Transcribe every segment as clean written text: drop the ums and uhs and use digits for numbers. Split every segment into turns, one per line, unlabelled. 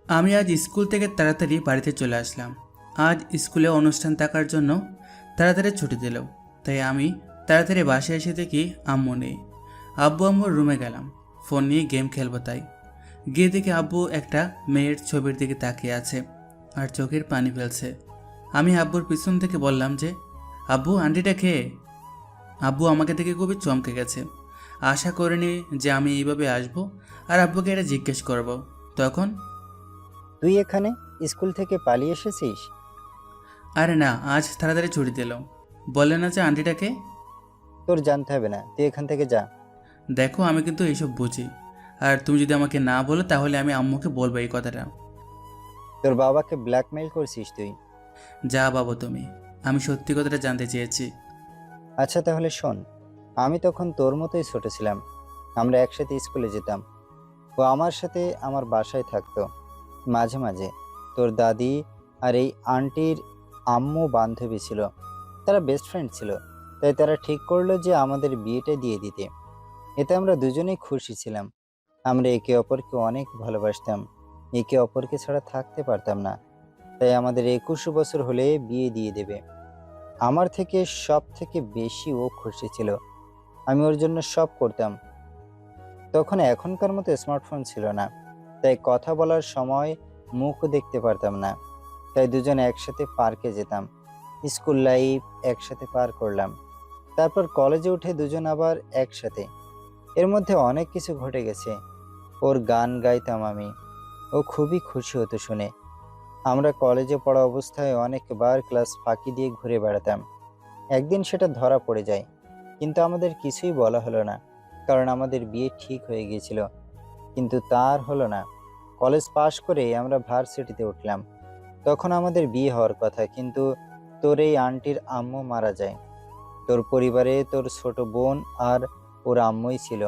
আমি আজ স্কুল থেকে তাড়াতাড়ি বাড়িতে চলে আসলাম। আজ স্কুলে অনুষ্ঠান থাকার জন্য তাড়াতাড়ি ছুটি দিল, তাই আমি তাড়াতাড়ি বাসায় এসে দেখি আম্মু নেই। আব্বু আম্মুর রুমে গেলাম, ফোন নিয়ে গেম খেলবো তাই। গিয়ে দেখি আব্বু একটা মেয়ের ছবির দিকে তাকিয়ে আছে আর চোখের পানি ফেলছে। আমি আব্বুর পিছন থেকে বললাম যে, আব্বু আন্টিটা খেয়ে। আব্বু আমাকে দেখে খুবই চমকে গেছে। আশা করিনি যে আমি এইভাবে আসবো আর আব্বুকে এটা জিজ্ঞেস করব। তখন,
তুই এখানে স্কুল থেকে পালিয়ে এসেছিস?
আরে না, আজ তাড়াতাড়ি ছুটি দিল। বললে না যে আন্টিটাকে।
তোর জানতে হবে না, তুই এখান থেকে যা।
দেখো আমি কিন্তু এইসব বুঝি, আর তুমি যদি আমাকে না বলো তাহলে আমি আম্মুকে বলবো এই কথাটা।
তোর বাবাকে ব্ল্যাকমেইল করছিস তুই?
যা বাবু তুমি, আমি সত্যি কথাটা জানতে চেয়েছি।
আচ্ছা তাহলে শোন, আমি তখন তোর মতোই ছোট ছিলাম। আমরা একসাথে স্কুলে যেতাম। ও আমার সাথে আমার বাসায় থাকতো। মাঝে মাঝে তোর দাদি আর এই আন্টির আম্মু বান্ধবী ছিল, তারা বেস্ট ফ্রেন্ড ছিল। তাই তারা ঠিক করলো যে আমাদের বিয়েটা দিয়ে দিতে। এতে আমরা দুজনেই খুশি ছিলাম। আমরা একে অপরকে অনেক ভালোবাসতাম, একে অপরকে ছাড়া থাকতে পারতাম না। তাই আমাদের 21 বছর হলে বিয়ে দিয়ে দেবে। আমার থেকে সব থেকে বেশি ও খুশি ছিল। আমি ওর জন্য সব করতাম। তখন এখনকার মতো স্মার্টফোন ছিল না, তাই কথা বলার সময় মুখ দেখতে পারতাম না। তাই দুজন একসাথে পার্কে যেতাম, স্কুল লাইফ একসাথে পার করলাম। তারপর কলেজে উঠে দুজন আবার একসাথে। এর মধ্যে অনেক কিছু ঘটে গেছে। ওর গান গাইতাম আমি, ও খুবই খুশি হতো শুনে। আমরা কলেজে পড়া অবস্থায় অনেকবার ক্লাস ফাঁকি দিয়ে ঘুরে বেড়াতাম। একদিন সেটা ধরা পড়ে যায়, কিন্তু আমাদের কিছুই বলা হলো না, কারণ আমাদের বিয়ে ঠিক হয়ে গিয়েছিল। কিন্তু তার হলো না। কলেজ পাশ করে আমরা ভার্সিটিতে উঠলাম। তখন আমাদের বিয়ে হওয়ার কথা, কিন্তু তোর এই আন্টির আম্মু মারা যায়। তোর পরিবারে তোর ছোট বোন আর ওর আম্মুই ছিল।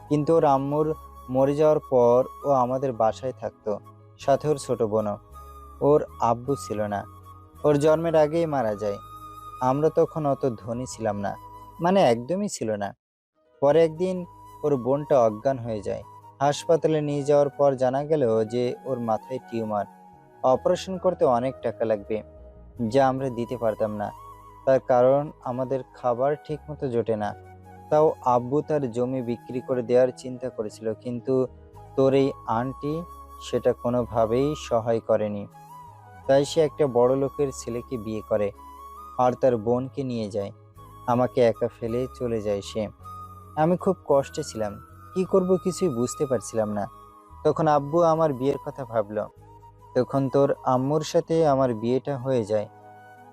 কিন্তু ওর আম্মুর মরে যাওয়ার পর ও আমাদের বাসায় থাকতো, সাথে ওর ছোট বোনও। ওর আব্বু ছিল না, ওর জন্মের আগেই মারা যায়। আমরা তখন অত ধনী ছিলাম না, মানে একদমই ছিল না। পরে একদিন ওর বোনটা অজ্ঞান হয়ে যায়। হাসপাতালে নিয়ে যাওয়ার পর জানা গেল যে ওর মাথায় টিউমার। অপারেশন করতে অনেক টাকা লাগবে, যা আমরা দিতে পারতাম না। তার কারণ আমাদের খাবার ঠিক মতো জোটে না। তাও আব্বু তার জমি বিক্রি করে দেওয়ার চিন্তা করেছিল, কিন্তু তোর এই আন্টি সেটা কোনোভাবেই সহায় করেনি। তাই সে একটা বড় লোকের ছেলেকে বিয়ে করে আর তার বোনকে নিয়ে যায়। আমাকে একা ফেলে চলে যায় সে। আমি খুব কষ্টে ছিলাম, কি করব কিছুই বুঝতে পারছিলাম না। তখন আব্বু আমার বিয়ের কথা ভাবলো। তখন তোর আম্মুর সাথে আমার বিয়েটা হয়ে যায়।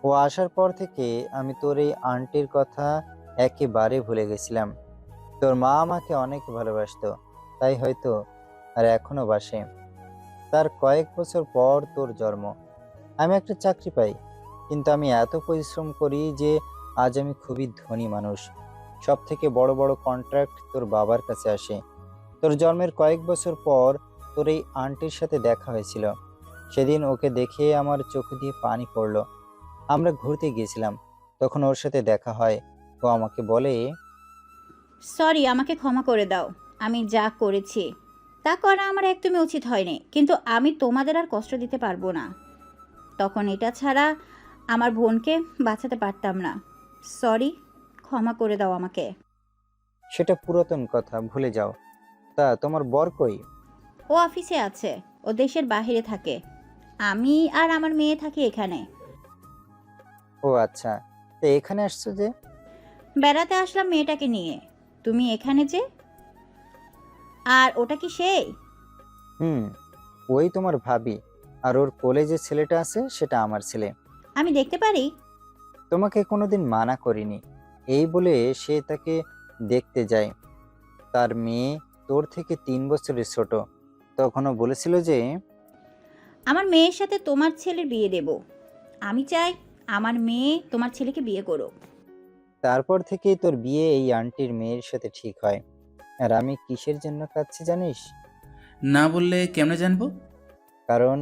ও আসার পর থেকে আমি তোর এই আন্টির কথা একেবারে ভুলে গেছিলাম। তোর মা আমাকে অনেক ভালোবাসতো, তাই হয়তো আর এখনো বাসে। তার কয়েক বছর পর তোর জন্ম। আমি একটা চাকরি পাই, কিন্তু আমি এত পরিশ্রম করি যে আজ আমি খুবই ধনী মানুষ। সব থেকে বড় বড় কন্ট্রাক্ট তোর বাবার কাছে আসে। তোর জন্মের কয়েক বছর পর তোর এই আন্টির সাথে দেখা হয়েছিল। সেদিন ওকে দেখে আমার চোখ দিয়ে পানি পড়লো। আমরা ঘুরতে গিয়েছিলাম, তখন ওর সাথে দেখা হয়। ও আমাকে বলে,
সরি, আমাকে ক্ষমা করে দাও। আমি যা করেছি তা করা আমার একদমই উচিত হয়নি, কিন্তু আমি তোমাদের আর কষ্ট দিতে পারবো না। তখন এটা ছাড়া আমার বোনকে বাঁচাতে পারতাম না। সরি, ক্ষমা করে দাও আমাকে।
সেটা পুরাতন কথা, ভুলে যাও। তা তোমার বর কই?
ও অফিসে আছে, ও দেশের বাইরে থাকে। আমি আর আমার মেয়ে থাকি এখানে।
ও আচ্ছা, তো এখানে আসছো যে?
বেড়াতে আসলাম মেয়েটাকে নিয়ে। তুমি এখানে যে? আর ওটা কি সেই?
হুম, ওই তোমার ভাবি। আর ওর কোলে যে ছেলেটা আছে সেটা আমার ছেলে।
আমি দেখতে পারি?
তোমাকে কোনোদিন মানা করিনি, এই বলে সে তাকে দেখতে যায়। তার মেয়ে তোর থেকে 3 বছরের ছোট। তখনও বলেছিল যে,
আমার মেয়ের সাথে তোমার ছেলের বিয়ে দেব। আমি চাই আমার মেয়ে তোমার ছেলেকে বিয়ে করো।
তারপর থেকেই তোর বিয়ে এই আন্টির মেয়ের সাথে ঠিক হয়। আর আমি কিসের জন্য কাঁদছি জানিস?
না বললে কেমনে জানবো?
কারণ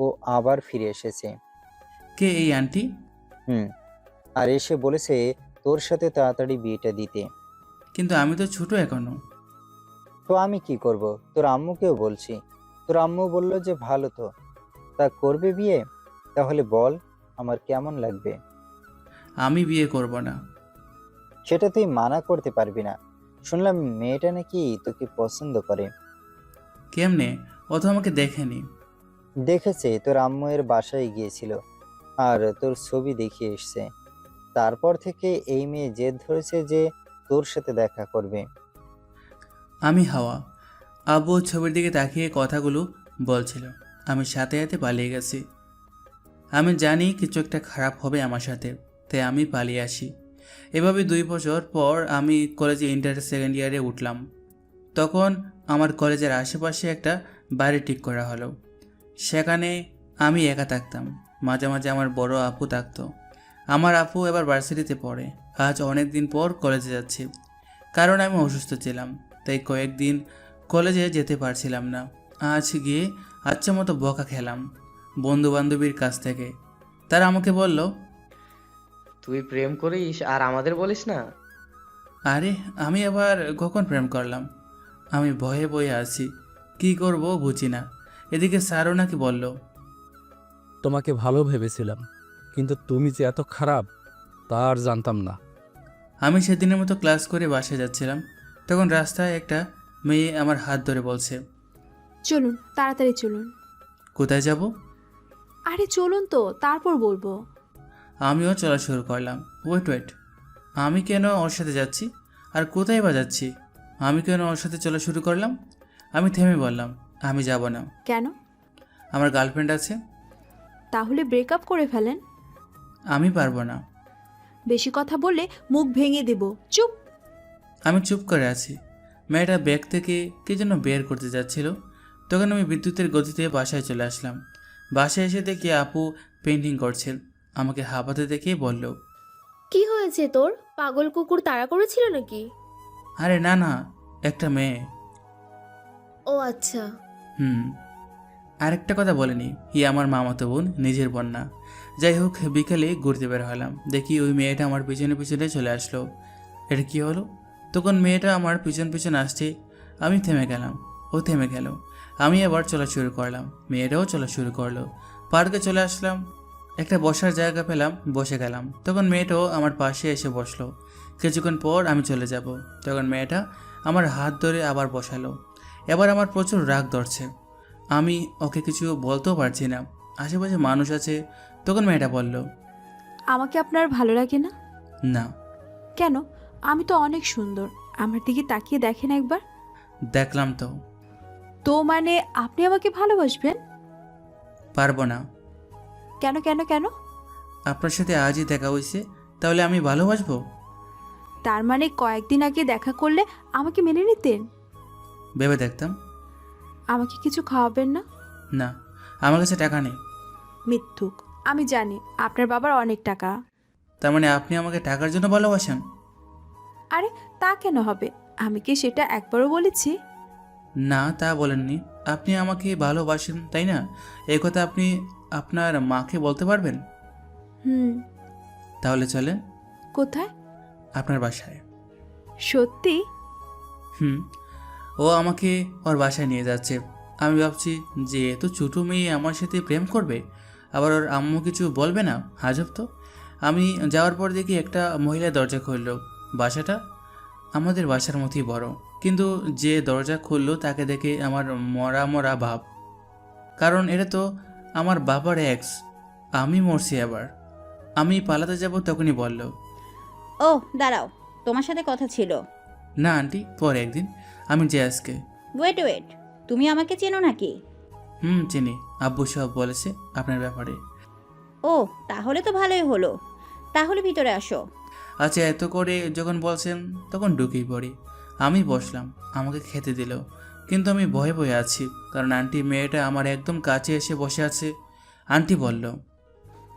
ও আবার ফিরে এসেছে।
কে এই আন্টি?
হুম, আর এসে বলেছে তোর সাথে তাড়াতাড়ি বিয়েটা দিতে।
কিন্তু আমি তো ছোট এখনো।
তো আমি কি করব? তোর আম্মুকেও বলছি। তোর আম্মু বলল যে ভালো তো। তা করবে বিয়ে? তাহলে বল আমার কেমন লাগবে?
আমি বিয়ে করব না।
সেটা তুই মানা করতে পারবি না। শুনলাম মেয়েটা নাকি তোকে পছন্দ করে।
কেমনে? ও তো আমাকে দেখেনি।
দেখেছে, তোর আম্মু এর বাসায় গিয়েছিল আর তোর ছবি দেখিয়ে এসছে। তারপর থেকে এই মেয়ে জেদ ধরেছে যে তোর সাথে দেখা করবে।
আমি হাওয়া। আব্বু ছবির দিকে তাকিয়ে কথাগুলো বলছিল। আমি সাথে সাথে পালিয়ে গেছি। আমি জানি কিছু একটা খারাপ হবে আমার সাথে, তাই আমি পালিয়ে আসি। এভাবে 2 বছর পর আমি কলেজে ইন্টার সেকেন্ড ইয়ারে উঠলাম। তখন আমার কলেজের আশেপাশে একটা বাড়ি ঠিক করা হলো। সেখানে আমি একা থাকতাম। মাঝে মাঝে আমার বড় আপু থাকতো। আমার আপু এবার ভার্সিটিতে পড়ে। আজ অনেক দিন পর কলেজে যাচ্ছি, কারণ আমি অসুস্থ ছিলাম, তাই কয়েকদিন কলেজে যেতে পারছিলাম না। আজ গিয়ে আচ্ছা মতো বকা খেলাম বন্ধু বান্ধবীর কাছ থেকে। তারা আমাকে বলল,
তুই প্রেম করিস আর আমাদের বলিস না?
আরে আমি আবার কখন প্রেম করলাম? আমি ভয়ে ভয়ে আছি, কি করব বুঝি না। এদিকে স্যারও নাকি বলল,
তোমাকে ভালো ভেবেছিলাম, কিন্তু তুমি যে এত খারাপ তা আর জানতাম না।
আমি সেদিনের মতো ক্লাস করে বাসায় যাচ্ছিলাম। তখন রাস্তায় একটা মেয়ে আমার হাত ধরে বলছে,
চলুন, তাড়াতাড়ি চলুন।
কোথায় যাব?
আরে চলুন তো, তারপর বলবো।
আমিও চলা শুরু করলাম। ওয়েট ওয়েট, আমি কেন ওর সাথে যাচ্ছি? আর কোথায় বা যাচ্ছি? আমি কেন ওর সাথে চলা শুরু করলাম? আমি থেমে বললাম, আমি যাব না।
কেন?
আমার গার্লফ্রেন্ড আছে।
তাহলে ব্রেকআপ করে ফেলেন।
আমি পারবো না।
বেশি কথা বললে মুখ ভেঙে দেব। চুপ।
আমি চুপ করে আছি। মেয়েটা ব্যাগ থেকে কী যেন বের করতে যাচ্ছিল। তখন আমি বিদ্যুতের গতিতে বাসায় চলে আসলাম। বাসায় এসে দেখি আপু পেন্টিং করছেন। আমাকে হাঁপাতে দেখেই বলল,
কি হয়েছে তোর? পাগল কুকুর তাড়া করেছিল নাকি?
আরে না না, একটা মেয়ে।
ও আচ্ছা।
আরেকটা কথা বলেনি, আমার মামাতো বোন, নিজের বোন না। যাই হোক, বিকেলে ঘুরতে বের হলাম। দেখি ওই মেয়েটা আমার পিছনে পিছনে চলে আসলো। এটা কি হলো? তখন মেয়েটা আমার পিছন পিছন আসছে। আমি থেমে গেলাম, ও থেমে গেল। আমি আবার চলা শুরু করলাম, মেয়েটাও চলা শুরু করলো। পার্কে চলে আসলাম, একটা বসার জায়গা পেলাম, বসে গেলাম। তখন মেয়েটাও আমার পাশে এসে বসলো। কিছুক্ষণ পর আমি চলে যাব। তখন মেয়েটা আমার হাত ধরে আবার বসালো। এবার আমার প্রচুর রাগ ধরছে। আমি ওকে কিছু বলতেও পারছি না, আশেপাশে মানুষ আছে। তখন মেয়েটা বলল,
আমাকে আপনার ভালো লাগে না?
না।
কেন? আমি তো অনেক সুন্দর। আমার দিকে তাকিয়ে দেখেন একবার।
দেখলাম তো।
তো মানে আপনি আমাকে ভালোবাসবেন?
পারবো না।
কেন কেন কেন?
আপনার সাথে আজই দেখা হয়েছে, তাহলে আমি ভালোবাসবো?
তার মানে কয়েকদিন আগে দেখা করলে আমাকে মেনে নিতেন?
ভেবে দেখতাম।
আমাকে কিছু খাওয়াবেন না?
না, আমার কাছে টাকা নেই।
মিথ্যুক। আমি জানি আপনার বাবার অনেক টাকা।
তার মানে আপনি আমাকে টাকার জন্য ভালোবাসেন?
আরে তা কেন হবে? আমি কি সেটা একবারও বলেছি?
না, তা বলেননি। আপনি আমাকে ভালোবাসেন, তাই না? এই কথা আপনি আপনার মাকে বলতে পারবেন?
হুম।
তাহলে চলেন
কোথায়?
আপনার বাসায়।
সত্যি?
ও আমাকে ওর বাসায় নিয়ে যাচ্ছে। আমি ভাবছি যে এত ছোটো মেয়ে আমার সাথে প্রেম করবে, আবার ওর আম্মু কিছু বলবে না? আজব তো। আমি যাওয়ার পর দেখি একটা মহিলা দরজা খুলল। বাসাটা আমাদের বাসার মতোই বড়, কিন্তু যে দরজা খুললো তাকে দেখে আমার মরা মরা ভাব। কারণ এটা তো আমার বাবার এক্স। আমি মরছি আবার। আমি পালাতে যাব, তখনই বলল,
ও দাঁড়াও, তোমার সাথে কথা ছিল।
না আন্টি, পরে একদিন। আমি যে আজকে।
ওয়েট ওয়েট, তুমি আমাকে চেনো নাকি?
চিনি। আব্বু সব বলেছে আপনার ব্যাপারে।
ও তাহলে তো ভালোই হলো। তাহলে ভিতরে আসো।
আচ্ছা, এত করে যখন বলছেন তখন ঢুকেই পড়ি। আমি বসলাম, আমাকে খেতে দিল, কিন্তু আমি ভয়ে ভয়ে আছি, কারণ আন্টি মেয়েটা আমার একদম কাছে এসে বসে আছে। আন্টি বলল,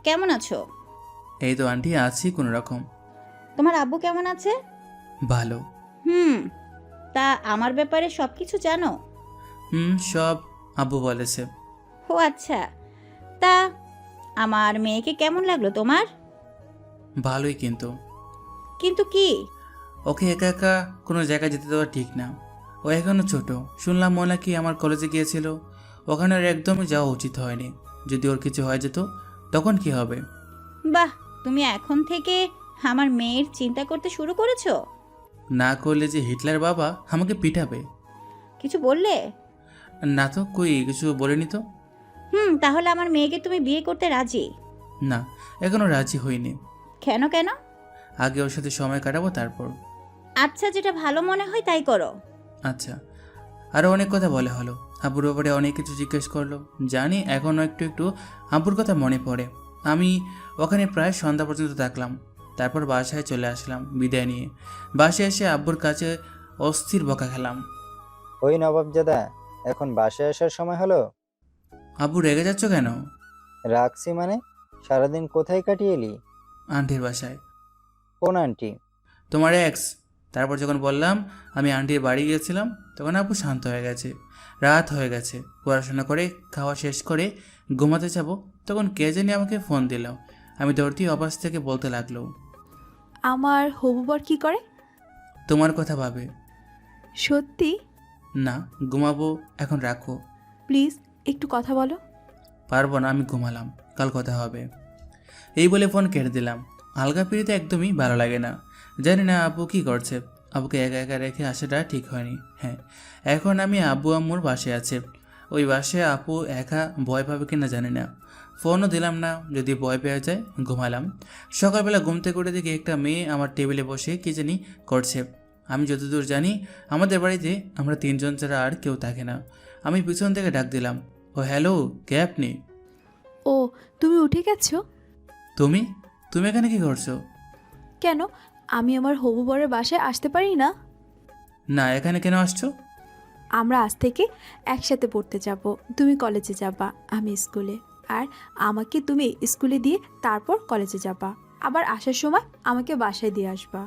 কেমন আছো?
এই তো আন্টি, আছি কোনো রকম।
তোমার আব্বু কেমন আছে?
ভালো।
তা আমার ব্যাপারে সব কিছু জানো?
সব আব্বু বলেছে।
ও আচ্ছা। তা আমার মেয়েকে কেমন লাগলো তোমার?
ভালোই, কিন্তু
কিন্তু কি?
ওকে একা একা কোনো জায়গায় যেতে দেওয়া ঠিক না। ও ও এখনও ছোট। শুনলাম ও নাকি আমার কলেজে গিয়েছিল। ওখানে ওর একদমই যাওয়া উচিত হয়নি। যদি ওর কিছু হয়ে যেত তখন কি হবে?
বাহ, তুমি এখন থেকে আমার মেয়ের চিন্তা করতে শুরু করেছো।
না করলে যে হিটলার বাবা আমাকে পিটাবে।
কিছু বললে?
না তো, কই কিছু বলিনি তো।
তাহলে আমার মেয়েকে তুমি বিয়ে করতে রাজি?
না, এখনও রাজি হইনি।
কেন কেন?
আগে ওর সাথে সময় কাটাবো তারপর।
আচ্ছা, যেটা ভালো মনে হয় তাই করো।
আচ্ছা। আরও অনেক কথা বলা হলো। আব্বুর ব্যাপারে অনেক কিছু জিজ্ঞেস করলো। জানি এখনও একটু একটু আব্বুর কথা মনে পড়ে। আমি ওখানে প্রায় সন্ধ্যা পর্যন্ত থাকলাম। তারপর বাসায় চলে আসলাম বিদায় নিয়ে। বাসায় এসে আব্বুর কাছে অস্থির বকা খেলাম।
ওই নবাবজাদা, এখন বাসায় আসার সময় হলো?
আব্বু রেগে যাচ্ছ কেন?
রাখছি মানে? সারাদিন কোথায় কাটিয়ে এলি?
আন্টির বাসায়।
কোন আন্টি?
তোমার এক্স। তারপর যখন বললাম আমি আন্টির বাড়ি গিয়েছিলাম, তখন আব্বু শান্ত হয়ে গেছে। রাত হয়ে গেছে, পড়াশোনা করে খাওয়া শেষ করে ঘুমাতে যাব, তখন কে জানি আমাকে ফোন দিল। আমি দৌড়তি অবাস থেকে বলতে লাগলো,
আমার হবু বর কি করে?
তোমার কথা ভাবে।
সত্যি?
না, ঘুমাবো, এখন রাখো।
প্লিজ একটু কথা বলো।
পারবো না, আমি ঘুমালাম, কাল কথা হবে। এই বলে ফোন কেটে দিলাম। আলগা পিড়িতে একদমই ভালো লাগে না। জানি না আব্বু কী করছে। আব্বুকে একা একা রেখে আসাটা ঠিক হয়নি। হ্যাঁ, এখন আমি আব্বু আম্মুর বাসে আছে। ওই বাসে আপু একা ভয় পাবে কিনা জানি না। ফোনও দিলাম না, যদি ভয় পেয়ে যায়। ঘুমালাম। সকালবেলা ঘুম থেকে উঠে দেখি একটা মেয়ে আমার টেবিলে বসে কী জানি করছে। আমি যতদূর জানি আমাদের বাড়িতে আমরা 3 জন ছাড়া আর কেউ থাকে না। আমি পিছন থেকে ডাক দিলাম, ও হ্যালো, কে আপনি?
ও, তুমি উঠে গেছো?
তুমি তুমি এখানে কি করছো?
কেন, আমি আমার হবু বরের বাসায় আসতে পারি না?
না, এখানে কেন আসছো?
আমরা আজ থেকে একসাথে পড়তে যাব। তুমি কলেজে যাবা, আমি স্কুলে। আর আমাকে তুমি স্কুলে দিয়ে তারপর কলেজে যাবা। আবার আসার সময় আমাকে বাসায় দিয়ে আসবা।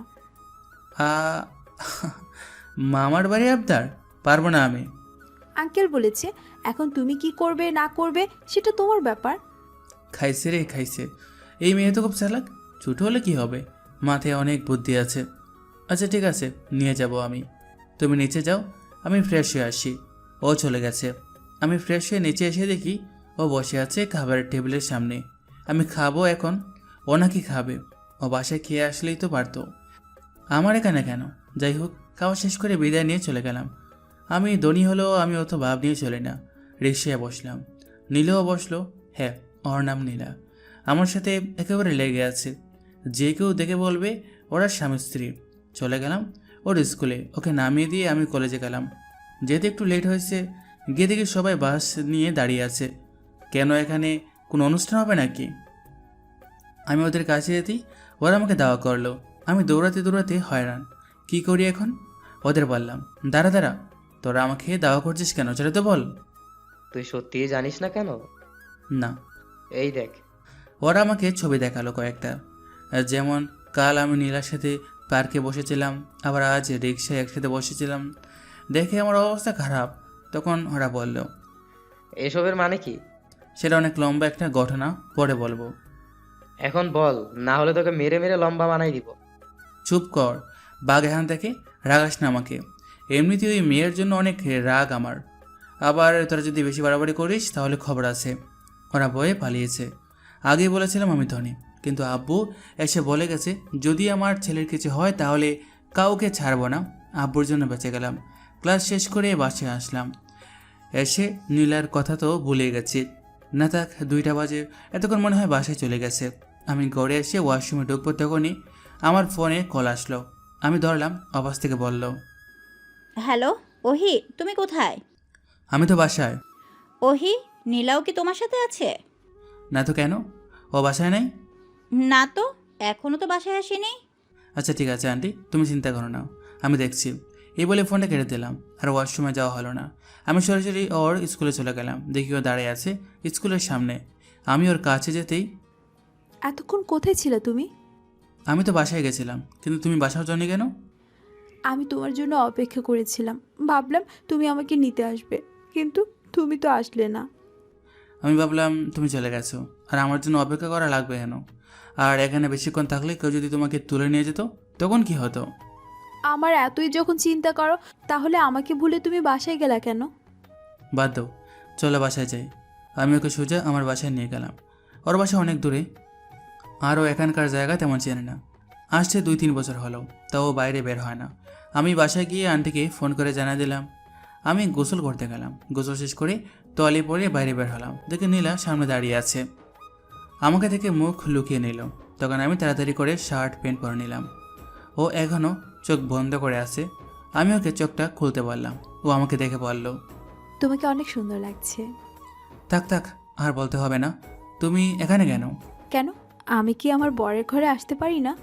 আ মামার বাড়ি আবদার? পারবো না আমি।
আঙ্কেল বলেছে এখন তুমি কি করবে না করবে সেটা তোমার ব্যাপার।
খাইছে রে খাইছে। এই মেয়ে তো খুব চালাক। ছোটো হলে কি হবে, মাথায় অনেক বুদ্ধি আছে। আচ্ছা ঠিক আছে, নিয়ে যাব আমি। তুমি নিচে যাও, আমি ফ্রেশ হয়ে আসি। ও চলে গেছে। আমি ফ্রেশ হয়ে নিচে এসে দেখি ও বসে আছে খাবারের টেবিলের সামনে। আমি খাবো এখন, ও নাকি খাবে। ও বাসায় খেয়ে আসলেই তো পারতো। আমার এখানে কেন? যাই হোক, খাওয়া শেষ করে বিদায় নিয়ে চলে গেলাম। আমি ধনী হলেও আমি অত ভাব নিয়ে চলি না। রিক্সায় বসলাম। নীলাও বসলো। হ্যাঁ, ওর নাম নীলা। আমার সাথে একেবারে লেগে আছে। যে কেউ দেখে বলবে ওরা স্বামী স্ত্রী। চলে গেলাম ওর স্কুলে। ওকে নামিয়ে দিয়ে আমি কলেজে গেলাম। যেতে একটু লেট হয়েছে। গিয়ে দেখি সবাই বাস নিয়ে দাঁড়িয়ে আছে। কেন, এখানে কোনো অনুষ্ঠান হবে নাকি? আমি ওদের কাছে যেতেই ওরা আমাকে দাওয়া করলো। আমি দৌড়াতে দৌড়াতে হয়রান। কি করি এখন? ওদের বললাম, দাঁড়া দাঁড়া, তোরা আমাকে দাওয়া করছিস কেন, সেটা তো বল।
তুই সত্যিই জানিস না কেন?
না।
এই দেখ।
ওরা আমাকে ছবি দেখালো কয়েকটা। যেমন কাল আমি নীলার সাথে পার্কে বসেছিলাম, আবার আজ রিক্সায় একসাথে বসেছিলাম। দেখে আমার অবস্থা খারাপ। তখন ওরা বলল,
এসবের মানে কি?
সেটা অনেক লম্বা একটা ঘটনা, পরে বলবো।
এখন বল, না হলে তোকে মেরে মেরে লম্বা বানাই দিব।
চুপ কর, বাঘ এখান থেকে, রাগাস না আমাকে। এমনিতেই ওই মেয়ের জন্য অনেক রাগ আমার। আবার তোরা যদি বেশি বাড়াবাড়ি করিস তাহলে খবর আছে। ওরা ভয়ে পালিয়েছে। আগেই বলেছিলাম আমি ধনী, কিন্তু আব্বু এসে বলে গেছে যদি আমার ছেলের কিছু হয় তাহলে কাউকে ছাড়বো না। আব্বুর জন্য বেঁচে গেলাম। ক্লাস শেষ করে বাসায় আসলাম। এসে নীলার কথা তো ভুলে গেছি। না থাক, 2টা বাজে। এতক্ষণ মনে হয় বাসায় চলে গেছে। আমি ঘরে এসে ওয়াশরুমে ঢুকবো, তখনই আমার ফোনে কল আসলো। আমি ধরলাম। অবাস থেকে বলল,
হ্যালো ওহি, তুমি কোথায়?
আমি তো বাসায়।
ওহি, নীলাও কি তোমার সাথে আছে?
না তো, কেন? ও বাসায় নাই?
না তো, এখনো তো বাসায় আসেনি।
আচ্ছা ঠিক আছে আন্টি, তুমি চিন্তা করো না, আমি দেখছি। এই বলে ফোনটা কেটে দিলাম। আর ওয়াশরুমে যাওয়া হলো না। আমি সরাসরি ওর স্কুলে চলে গেলাম। দেখি ও দাঁড়িয়ে আছে স্কুলের সামনে। আমি ওর কাছে যেতেই,
এতক্ষণ কোথায় ছিলে তুমি?
আমি তো বাসায় গেছিলাম, কিন্তু তুমি বাসাও যাওনি কেন?
আমি তোমার জন্য অপেক্ষা করেছিলাম, ভাবলাম তুমি আমাকে নিতে আসবে, কিন্তু তুমি তো আসলে না।
আমি ভাবলাম তুমি চলে গেছো, আর আমার জন্য অপেক্ষা করা লাগবে কেন? আর এখানে বেশিক্ষণ থাকলে কেউ যদি তোমাকে তুলে নিয়ে যেত তখন কি হতো?
আমার এতই যখন চিন্তা করো, তাহলে আমাকে ভুলে তুমি বাসায় গেলা কেন?
বাদ দাও, চলো বাসায় যাই। আমি ওকে সোজা আমার বাসায় নিয়ে গেলাম। ওর বাসা অনেক দূরে, আরও এখানকার জায়গা তেমন চেনে না। আসছে 2-3 বছর হলো, তাও ও বাইরে বের হয় না। আমি বাসায় গিয়ে আন্টিকে ফোন করে জানাই দিলাম। আমি গোসল করতে গেলাম, গোসল শেষ করে তোয়ালে পরে বাইরে বের হলাম, দেখে নীলা সামনে দাঁড়িয়ে আছে। আমাকে দেখে মুখ লুকিয়ে নিল। তখন আমি তাড়াতাড়ি করে শার্ট প্যান্ট পরে নিলাম। ও এখনও চোখ বন্ধ করে আছে। আমি ওকে চোখটা খুলতে বললাম। ও আমাকে দেখে বলল,
তোমাকে অনেক সুন্দর লাগছে।
থাক থাক, আর বলতে হবে না। তুমি এখানে কেন?
কেন, আমি কি আমার বরের ঘরে আসতে পারি না?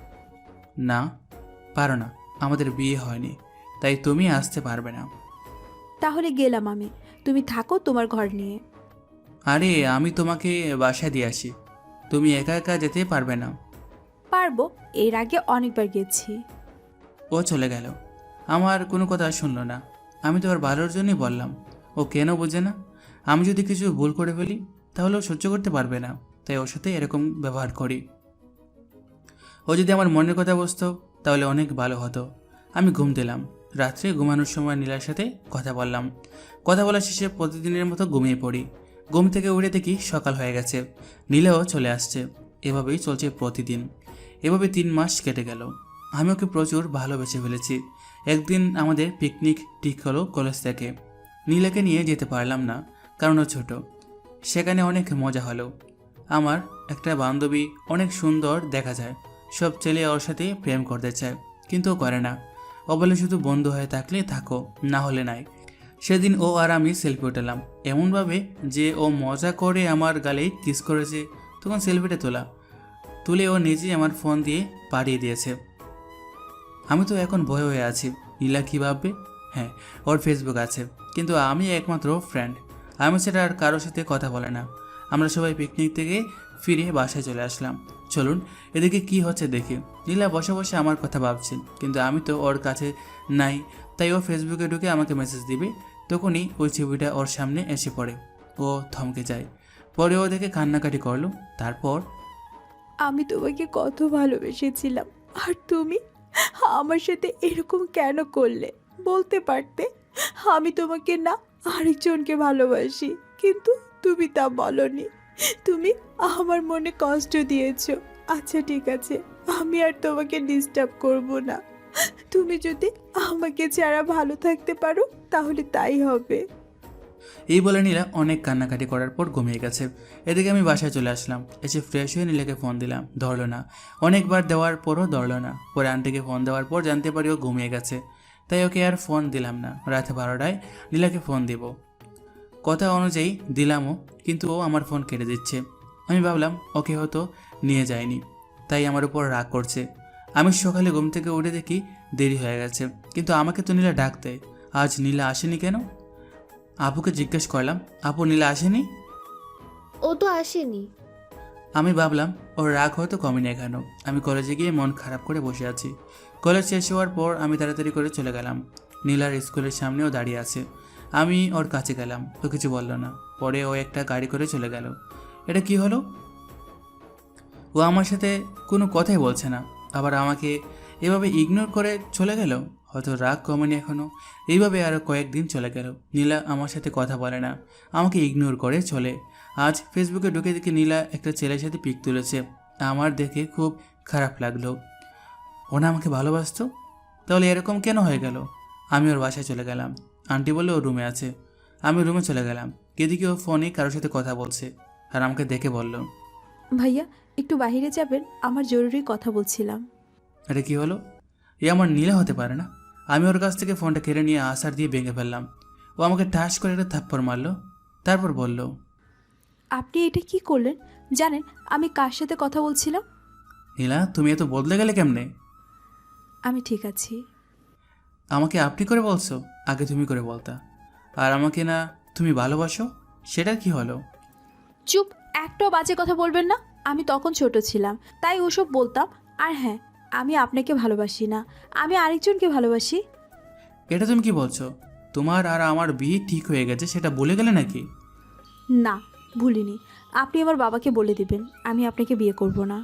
না, পারো না, আমাদের বিয়ে হয়নি, তাই তুমি আসতে পারবে না।
তাহলে গেলাম আমি, তুমি থাকো তোমার ঘর নিয়ে।
আরে আমি তোমাকে বাসায় দিয়ে আসি, তুমি একা একা যেতে পারবে না।
পারবো, এর আগে অনেকবার গেছি।
ও চলে গেল, আমার কোনো কথা শুনলো না। আমি তো ওর ভালোর জন্যই বললাম, ও কেন বোঝে না? আমি যদি কিছু ভুল করে ফেলি তাহলে ও সহ্য করতে পারবে না, তাই ওর সাথে এরকম ব্যবহার করি। ও যদি আমার মনের কথা বুঝতো তাহলে অনেক ভালো হতো। আমি ঘুম দিলাম। রাত্রে ঘুমানোর সময় নীলার সাথে কথা বললাম। কথা বলা শেষে প্রতিদিনের মতো ঘুমিয়ে পড়ি। ঘুম থেকে উঠে দেখি সকাল হয়ে গেছে, নীলাও চলে আসছে। এভাবেই চলছে প্রতিদিন। এভাবে 3 মাস কেটে গেল। আমি ওকে প্রচুর ভালোবেসে ফেলেছি। একদিন আমাদের পিকনিক ঠিক হলো কলেজ থেকে। নীলাকে নিয়ে যেতে পারলাম না, কারণ ও ছোট। সেখানে অনেক মজা হলো। আমার একটা বান্ধবী অনেক সুন্দর দেখা যায়, সব ছেলে ওর সাথে প্রেম করতে চায়, কিন্তু ও করে না। ও বলে শুধু বন্ধু হয়ে থাকলে থাকো, না হলে নাই। সেদিন ও আর আমি সেলফি উঠালাম, এমনভাবে যে ও মজা করে আমার গালে কিস করেছে। তখন সেলফিটা তুলে ও নিজেই আমার ফোন দিয়ে পাঠিয়ে দিয়েছে। আমি তো এখন ভয়ে হয়ে আছি, নীলা কী ভাববে। হ্যাঁ, ওর ফেসবুক আছে, কিন্তু আমি একমাত্র ফ্রেন্ড। আমি সেটা আর কারোর সাথে কথা বলে না। আমরা সবাই পিকনিক থেকে ফিরে বাসায় চলে আসলাম। চলুন এদিকে কি হচ্ছে দেখি। নীলা বসে বসে আমার কথা ভাবছে, কিন্তু আমি তো ওর কাছে নাই, তাই ও ফেসবুকে ঢুকে আমাকে মেসেজ দিবে। তখনই ওই ছবিটা ওর সামনে এসে পড়ে। ও থমকে যায়, পরে ও দেখে কান্নাকাটি করলো। তারপর,
আমি তোমাকে কত ভালোবেসেছিলাম, আর তুমি আমার সাথে এরকম কেন করলে? বলতে পারতে আমি তোমাকে না আরেকজনকে ভালোবাসি, কিন্তু তুমি তা বলনি। তুমি আমার মনে কষ্ট দিয়েছো। আচ্ছা ঠিক আছে, আমি আর তোমাকে ডিস্টার্ব করব না। তুমি যদি আমাকে ছাড়া ভালো থাকতে পারো তাহলে তাই হবে।
এই বলে নীলা অনেক কান্নাকাটি করার পর ঘুমিয়ে গেছে। এদিকে আমি বাসায় চলে আসলাম। এসে ফ্রেশ হয়ে নীলাকে ফোন দিলাম, ধরলো না। অনেকবার দেওয়ার পরও ধরলো না। পরে আন্টিকে ফোন দেওয়ার পর জানতে পারি ও ঘুমিয়ে গেছে, তাই ওকে আর ফোন দিলাম না। রাতে 12টায় নীলাকে ফোন দিব কথা অনুযায়ী দিলামও, কিন্তু ও আমার ফোন কেটে দিচ্ছে। আমি ভাবলাম ওকে হয়তো নিয়ে যায়নি, তাই আমার উপর রাগ করছে। আমি সকালে ঘুম থেকে উঠে দেখি দেরি হয়ে গেছে, কিন্তু আমাকে তো নীলা ডাক দেয়। আজ নীলা আসেনি কেন? আপুকে জিজ্ঞেস করলাম, আপু নীলা আসেনি?
ও তো আসেনি।
আমি ভাবলাম ওর রাগ হয়তো কমেনি এখনও। আমি কলেজে গিয়ে মন খারাপ করে বসে আছি। কলেজ শেষ হওয়ার পর আমি তাড়াতাড়ি করে চলে গেলাম। নীলার স্কুলের সামনেও দাঁড়িয়ে আছে। আমি ওর কাছে গেলাম, ও কিছু বলল না। পরে ও একটা গাড়ি করে চলে গেল। এটা কি হলো? ও আমার সাথে কোনো কথাই বলছে না, আবার আমাকে এভাবে ইগনোর করে চলে গেল। হয়তো রাগ কমেনি এখনও। এইভাবে আরও কয়েকদিন চলে গেল। নীলা আমার সাথে কথা বলে না, আমাকে ইগনোর করে চলে। আজ ফেসবুকে ঢুকে দেখি নীলা একটা ছেলের সাথে পিক তুলেছে। আমার দেখে খুব খারাপ লাগলো। ও না আমাকে ভালোবাসতো, তাহলে এরকম কেন হয়ে গেল? আমি ওর বাসায় চলে গেলাম। আন্টি বললে ও রুমে আছে। আমি রুমে চলে গেলাম। এদিকে ও ফোনে কারোর সাথে কথা বলছে, আর আমাকে দেখে বলল,
ভাইয়া একটু বাইরে যাবেন, আমার জরুরি কথা বলছিলাম।
আরে কি হলো? এ আমার নীলা হতে পারে না। আমি ওর কাছ থেকে ফোনটা কেড়ে নিয়ে আছাড় দিয়ে ভেঙে ফেললাম। ও আমাকে ঠাস করে একটা থাপ্পড় মারলো, তারপর বলল,
আপনি এটা কি করলেন? জানেন আমি কার সাথে কথা বলছিলাম?
নীলা তুমি এত বদলে গেলে কেমনে?
আমি ঠিক আছি।
আমাকে আপনি করে বলছো, আগে তুমি করে বলতা। আর আমাকে না তুমি ভালোবাসো, সেটা কি হলো?
চুপ, একটাও বাজে কথা বলবেন না। আমি তখন ছোট ছিলাম, তাই ওসব বলতাম। আর হ্যাঁ, আমি আপনাকে ভালোবাসি না, আমি আরেকজনকে ভালোবাসি।
এটা তুমি কি বলছো? তোমার আর আমার বিয়ে ঠিক হয়ে গেছে, সেটা বলে গেলে নাকি?
না, ভুলিনি। আপনি আমার বাবাকে বলে দিবেন আমি আপনাকে বিয়ে করব না।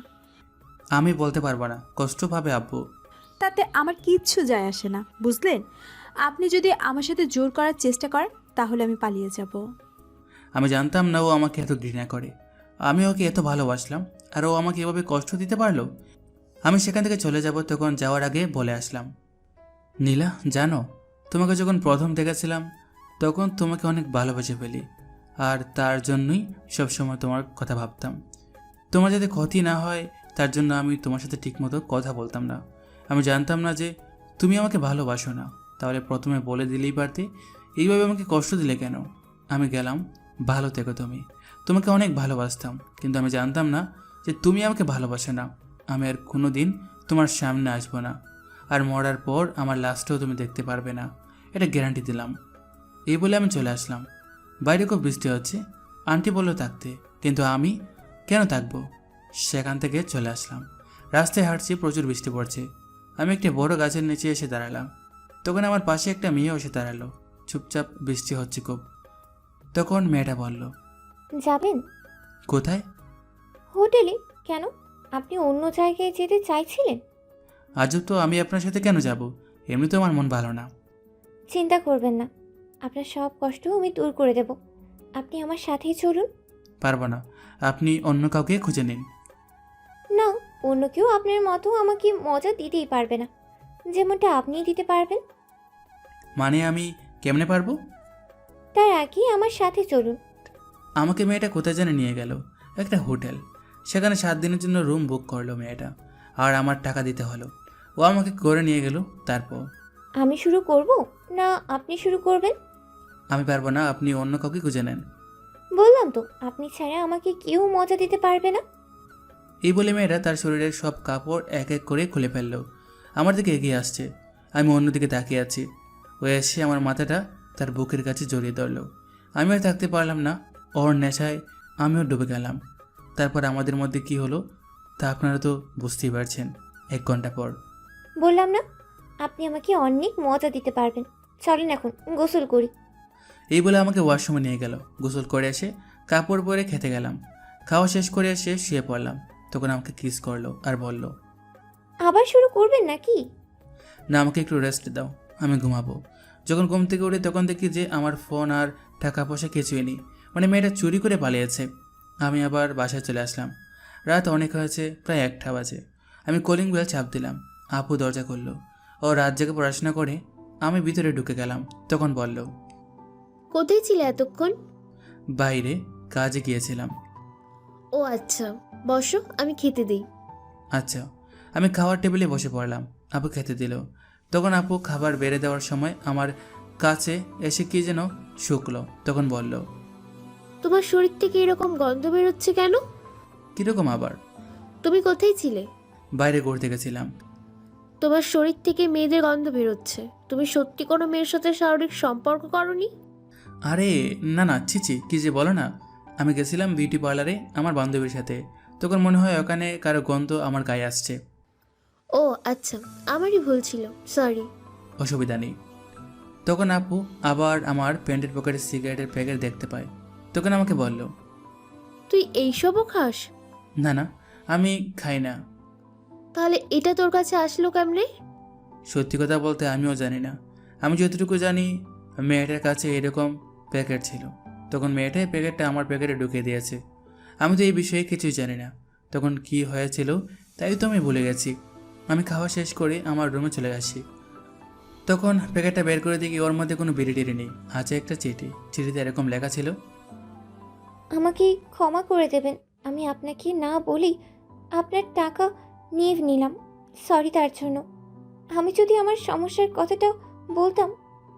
আমি বলতে পারবো না, কষ্ট পাবে আব্বু।
তাতে আমার কিচ্ছু যায় আসে না, বুঝলেন? আপনি যদি আমার সাথে জোর করার চেষ্টা করেন তাহলে আমি পালিয়ে যাব।
আমি জানতাম না ও আমাকে এত ঘৃণা করে। আমি ওকে এত ভালোবাসলাম, আর ও আমাকে এভাবে কষ্ট দিতে পারলো। আমি সেখান থেকে চলে যাব, তখন যাওয়ার আগে বলে আসলাম, নীলা জানো, তোমাকে যখন প্রথম দেখেছিলাম তখন তোমাকে অনেক ভালোবেসে ফেলি, আর তার জন্যই সবসময় তোমার কথা ভাবতাম। তোমার যাতে ক্ষতি না হয় তার জন্য আমি তোমার সাথে ঠিকমতো কথা বলতাম না। আমি জানতাম না যে তুমি আমাকে ভালোবাসো না, তাহলে প্রথমে বলে দিলেই পারতে। এইভাবে আমাকে কষ্ট দিলে কেন? আমি গেলাম, ভালো থেকো তুমি। তোমাকে অনেক ভালোবাসতাম, কিন্তু আমি জানতাম না যে তুমি আমাকে ভালোবাসো না। আমি আর কোনো দিন তোমার সামনে আসবো না, আর মরার পর আমার লাশটাও তুমি দেখতে পারবে না, এটা গ্যারান্টি দিলাম। এই বলে আমি চলে আসলাম। বাইরে খুব বৃষ্টি হচ্ছে, আন্টি বললো থাকতে, কিন্তু আমি কেন থাকবো? সেখান থেকে চলে আসলাম। রাস্তায় হাঁটছি, প্রচুর বৃষ্টি পড়ছে। আমি একটি বড় গাছের নিচে এসে দাঁড়ালাম। তখন আমার পাশে একটা মেয়েও এসে দাঁড়ালো। চুপচাপ, বৃষ্টি হচ্ছে খুব। তখন মেয়েটা বলল,
যাবেন
কোথায়?
হোটেলে? কেন, আপনি অন্য জায়গায় যেতে চাইছিলেন?
আজব তো, আমি আপনার সাথে কেন যাব? এমনিতেও আমার মন ভালো না।
চিন্তা করবেন না, আপনার সব কষ্ট আমি দূর করে দেব। আপনি আমার সাথেই চলুন।
পারবো না, আপনি অন্য কাউকে খুঁজে নিন।
না, অন্য কেউ আপনার মতো আমাকে মজা দিতেই পারবে না, যেমনটা আপনিই দিতে পারবেন।
মানে আমি কেমনে পারবো?
তার আগে আমার সাথে চলুন।
আমাকে মেয়েটা কোথায় জানে নিয়ে গেল, একটা হোটেল। সেখানে 7 দিনের জন্য রুম বুক করলো মেয়েটা, আর আমার টাকা দিতে হলো। ও আমাকে করে নিয়ে গেল। তারপর
আমি শুরু করব না আপনি শুরু করবেন?
আমি পারবো না, আপনি অন্য কাউকে খুঁজে নেন।
বললাম তো, আপনি ছাড়া আমাকে কেউ মজা দিতে পারবে না।
এই বলে মেয়েটা তার শরীরের সব কাপড় এক এক করে খুলে ফেললো। আমার দিকে এগিয়ে আসছে, আমি অন্যদিকে তাকিয়ে আছি। ও এসে আমার মাথাটা তার বুকের কাছে জড়িয়ে ধরলো। আমি আর থাকতে পারলাম না, ওর নেশায় আমিও ডুবে গেলাম। তারপর আমাদের মধ্যে কি হলো তা আপনারা তো বুঝতেই পারছেন। 1 ঘন্টা পর
বললাম না, আপনি আমাকে অনেক মজা দিতে পারবেন। চলেন এখন গোসল করি।
এই বলে আমাকে ওয়াশরুমে নিয়ে গেল। গোসল করে এসে কাপড় পরে খেতে গেলাম। খাওয়া শেষ করে এসে শুয়ে পড়লাম। তখন আমাকে কিস করলো আর বলল,
আবার শুরু করবেন নাকি?
না, আমাকে একটু রেস্ট দাও, আমি ঘুমাবো। যখন ঘুম থেকে উঠে তখন দেখি যে আমার ফোন আর টাকা পয়সা কিছুই নেই। মানে মেয়েটা চুরি করে পালিয়েছে। আমি আবার বাসায় চলে আসলাম। রাত অনেক হয়েছে, প্রায় 1টা বাজে। আমি কলিং বেল চাপ দিলাম। আপু দরজা করলো। ও রাত জেগে পড়াশোনা করে। আমি ভিতরে ঢুকে গেলাম। তখন বলল,
কোথায় ছিলে এতক্ষণ?
বাইরে কাজে গিয়েছিলাম।
ও আচ্ছা, বসো, আমি খেতে দিই।
আচ্ছা। আমি খাওয়ার টেবিলে বসে পড়লাম। আপু খেতে দিল। তখন আপু খাবার বেড়ে দেওয়ার সময় আমার কাছে এসে কি যেন শুকলো। তখন বলল,
তোমার শরীর থেকে এরকম গন্ধ বেরোচ্ছে কেন?
কীরকম আবার?
তুমি কোথায় ছিলে?
বাইরে ঘুরতে গেছিলাম।
তোমার শরীর থেকে মেয়েদের গন্ধ বেরোচ্ছে। তুমি সত্যি কোনো মেয়ের সাথে শারীরিক সম্পর্ক করনি?
আরে না না, ছিছি, কি যে বলো না। আমি গেছিলাম বিউটি পার্লারে আমার বান্ধবীর সাথে। তখন মনে হয় ওখানে কারো গন্ধ আমার গায়ে আসছে।
ও আচ্ছা, আমারই ভুল ছিল, সরি।
অসুবিধা নেই। তখন আপু আবার আমার প্যান্টের পকেটে সিগারেটের প্যাকেট দেখতে পায়। তখন আমাকে বলল,
তুই এইসবও খাস?
না না, আমি খাই না।
তাহলে এটা তোর কাছে আসলো কেমনে?
সত্যি কথা বলতে আমিও জানি না। আমি যতটুকু জানি মেয়েটার কাছে এরকম প্যাকেট ছিল। তখন মেয়েটাই প্যাকেটটা আমার প্যাকেটে ঢুকিয়ে দিয়েছে। আমি তো এই বিষয়ে কিছুই জানি না। তখন কি হয়েছিল তাই তো আমি ভুলে গেছি। আমি খাওয়া শেষ করে আমার রুমে চলে আসি। তখন প্যাকেটটা বের করে দেখি ওর মধ্যে কোনো বিড়ি টিড়ি নেই, আছে একটা চিঠি। চিঠিতে এরকম লেখা ছিল,
আমাকে ক্ষমা করে দেবেন, আমি আপনাকে না বলি আপনার টাকা নিয়ে নিলাম। সরি তার জন্য। আমি যদি আমার সমস্যার কথাটা বলতাম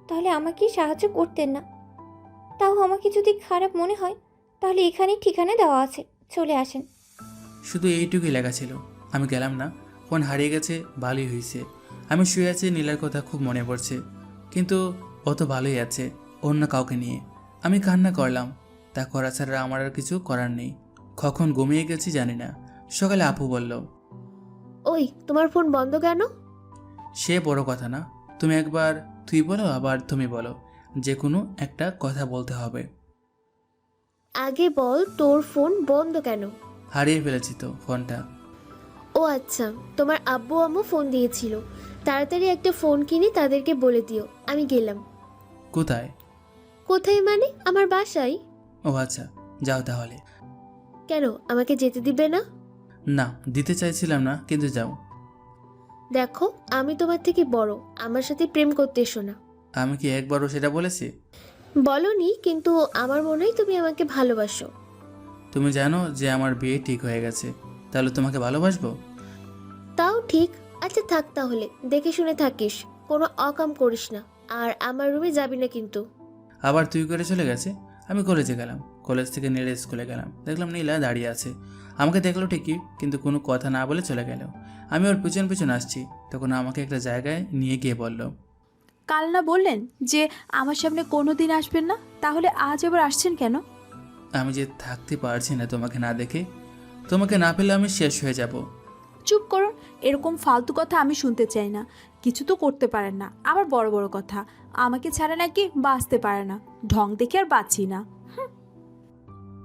তাহলে আমাকে সাহায্য করতেন না। তাও আমাকে যদি খারাপ মনে হয় তাহলে এখানে ঠিকানা দেওয়া আছে, চলে আসেন।
শুধু এইটুকুই লেখা ছিল। আমি গেলাম না। ফোন হারিয়ে গেছে, ভালোই হয়েছে। আমি শুয়ে আছি, নীলার কথা খুব মনে পড়ছে, কিন্তু ও তো ভালোই আছে অন্য কাউকে নিয়ে। আমি কান্না করলাম। তা করা ছাড়া আমার আর কিছু করার নেই। কখন ঘুমিয়ে গেছি জানি না। সকালে আপু বলল,
ওই তোমার ফোন বন্ধ কেন?
সে বড় কথা না, তুমি একবার তুই বলো, আবার তুমি বলো, যে কোনো একটা কথা বলতে হবে।
আগে বল তোর ফোন বন্ধ কেন?
হারিয়ে ফেলেছি তো ফোনটা।
ও আচ্ছা, তোমার আব্বু আম্মু ফোন দিয়েছিল, তাড়াতাড়ি একটা ফোন কিনে তাদেরকে বলে দিও আমি গেলাম।
কোথায়?
কোথায় মানে? আমার বাসায়।
ও আচ্ছা, যাও তাহলে।
কেন, আমাকে যেতে দিবে না?
না, দিতে চাইছিলাম না, কিন্তু যাও।
দেখো, আমি তোমার থেকে বড়, আমার সাথে প্রেম করতে এসো না।
আমি কি একবারও সেটা বলেছি?
বলনি, কিন্তু আমার মনে হয় তুমি আমাকে ভালোবাসো।
তুমি জানো যে আমার বিয়ে ঠিক হয়ে গেছে, তাহলে তোমাকে ভালোবাসবো?
তাও ঠিক। আচ্ছা থাক তাহলে, দেখে শুনে থাকিস, কোনো অকাম করিস না। আর আমার রুমে যাবি না কিন্তু।
আবার তুই করে চলে গেছে। আমি কলেজে গেলাম, কলেজ থেকে নেড়ে স্কুলে গেলাম, দেখলাম নীলা দাঁড়িয়ে আছে। আমাকে দেখলো ঠিকই, কিন্তু কোনো কথা না বলে চলে গেল। আমি ওর পিছন পিছন আসছি, তখন আমাকে একটা জায়গায় নিয়ে গিয়ে বলল,
কাল না বললেন যে আমার সামনে কোনো দিন আসবেন না, তাহলে আজ আবার আসছেন কেন?
আমি যে থাকতে পারছি না তোমাকে না দেখে। তোমাকে না পেলে আমি শেষ হয়ে যাব।
চুপ করুন, এরকম ফালতু কথা আমি শুনতে চাই না। কিছু তো করতে পারেন না, আবার বড় বড় কথা। আমাকে ছাড়া নাকি বাঁচতে পারে না, ঢং দেখে আর বাঁচি না।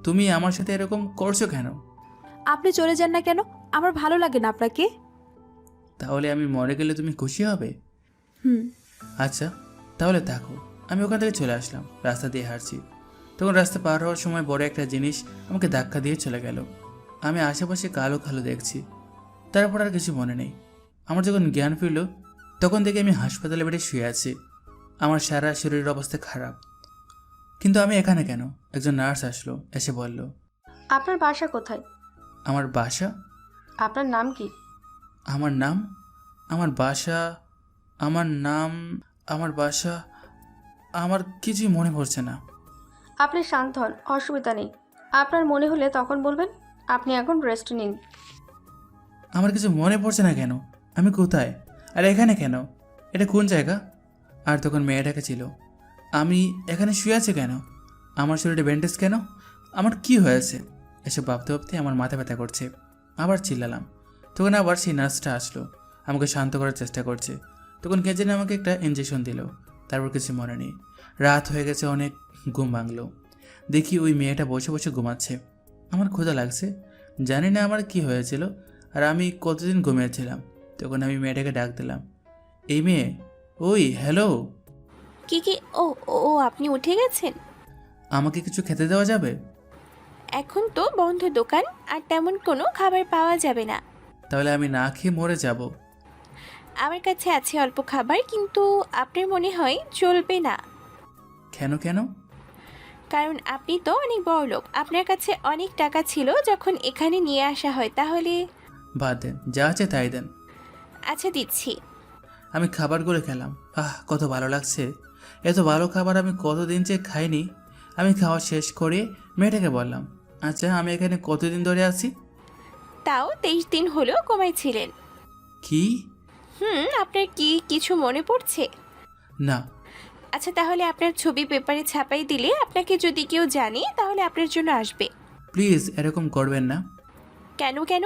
তুমি আমার সাথে এরকম করছো কেন?
আপনি চলে যান না কেন? আমার ভালো লাগে না আপনাকে।
তাহলে আমি মরে গেলে তুমি খুশি হবে?
হুম।
আচ্ছা, তাহলে থাকো। আমি ওখান থেকে চলে আসলাম, রাস্তা দিয়ে হাঁটছি। তখন রাস্তা পার হওয়ার সময় বড় একটা জিনিস আমাকে ধাক্কা দিয়ে চলে গেল। আমি আশেপাশে কালো কালো দেখছি, তারপর আর কিছু মনে নেই। আমার যখন জ্ঞান ফিরল, তখন থেকে আমি হাসপাতালে বেডে শুয়ে আছি। আমার সারা শরীরের অবস্থা খারাপ। কিন্তু আমি এখানে কেন? একজন নার্স আসলো, এসে বলল,
আপনার বাসা কোথায়?
আমার বাসা?
আপনার নাম কি?
আমার নাম? আমার বাসা? আমার নাম? আমার বাসা? আমার কিছুই মনে পড়ছে না।
আপনি শান্ত হন, অসুবিধা নেই। আপনার মনে হলে তখন বলবেন। আপনি এখন রেস্ট নিন।
আমার কিছু মনে পড়ছে না কেন? আমি কোথায়? আর এখানে কেন? এটা কোন জায়গা? আর তখন মেয়েটাকে ছিল। আমি এখানে শুয়ে আছি কেন? আমার শরীরে ব্যান্ডেজ কেন? আমার কি হয়েছে? এসব ভাবতে ভাবতে আমার মাথা ব্যথা করছে। আবার চিল্লালাম। তখন আবার সেই নার্সটা আসলো, আমাকে শান্ত করার চেষ্টা করছে। তখন কে যেন আমাকে একটা ইঞ্জেকশন দিল। তারপর কিছু মনে নেই। রাত হয়ে গেছে, অনেক ঘুম ভাঙলো। দেখি ওই মেয়েটা বসে বসে ঘুমাচ্ছে। আমার ক্ষুধা লাগছে। জানি না আমার কি হয়েছিল আর আমি কতদিন ঘুমিয়েছিলাম। তখন আমি মেয়েটাকে ডাক দিলাম, এই মেয়ে, ওই হ্যালো।
কি কি? ও ও ও, আপনি উঠে গেছেন?
আমাকে কিছু খেতে দেওয়া যাবে?
এখন তো বন্ধ দোকান, আর তেমন কোনো খাবার পাওয়া যাবে না।
তাহলে আমি না খেয়ে মরে যাব।
আমার কাছে আছে অল্প খাবার, কিন্তু আপনার মনে হয় চলবে না।
কেন কেন?
কারণ আপনি তো অনেক বড় লোক, আপনার কাছে অনেক টাকা ছিল যখন এখানে নিয়ে আসা হয়। তাহলে
বাদ দেন, যা আছে তাই দেন।
আচ্ছা দিচ্ছি।
আমি খাবারগুলো খেলাম। কত ভালো লাগছে। এত ভালো খাবার আমি কতদিন যে খাইনি। আমি খাওয়া শেষ করে মেয়েটাকে বললাম, আচ্ছা আমি এখানে কতদিন ধরে আছি?
তাও 23 দিন হলো কমাইছিলেন।
কি?
আপনার কি কিছু মনে পড়ছে?
না।
আচ্ছা তাহলে আপনার ছবি পেপারে ছাপাই দিলে আপনাকে যদি কেউ জানে তাহলে আপনার জন্য আসবে।
প্লিজ এরকম করবেন না।
কেন কেন?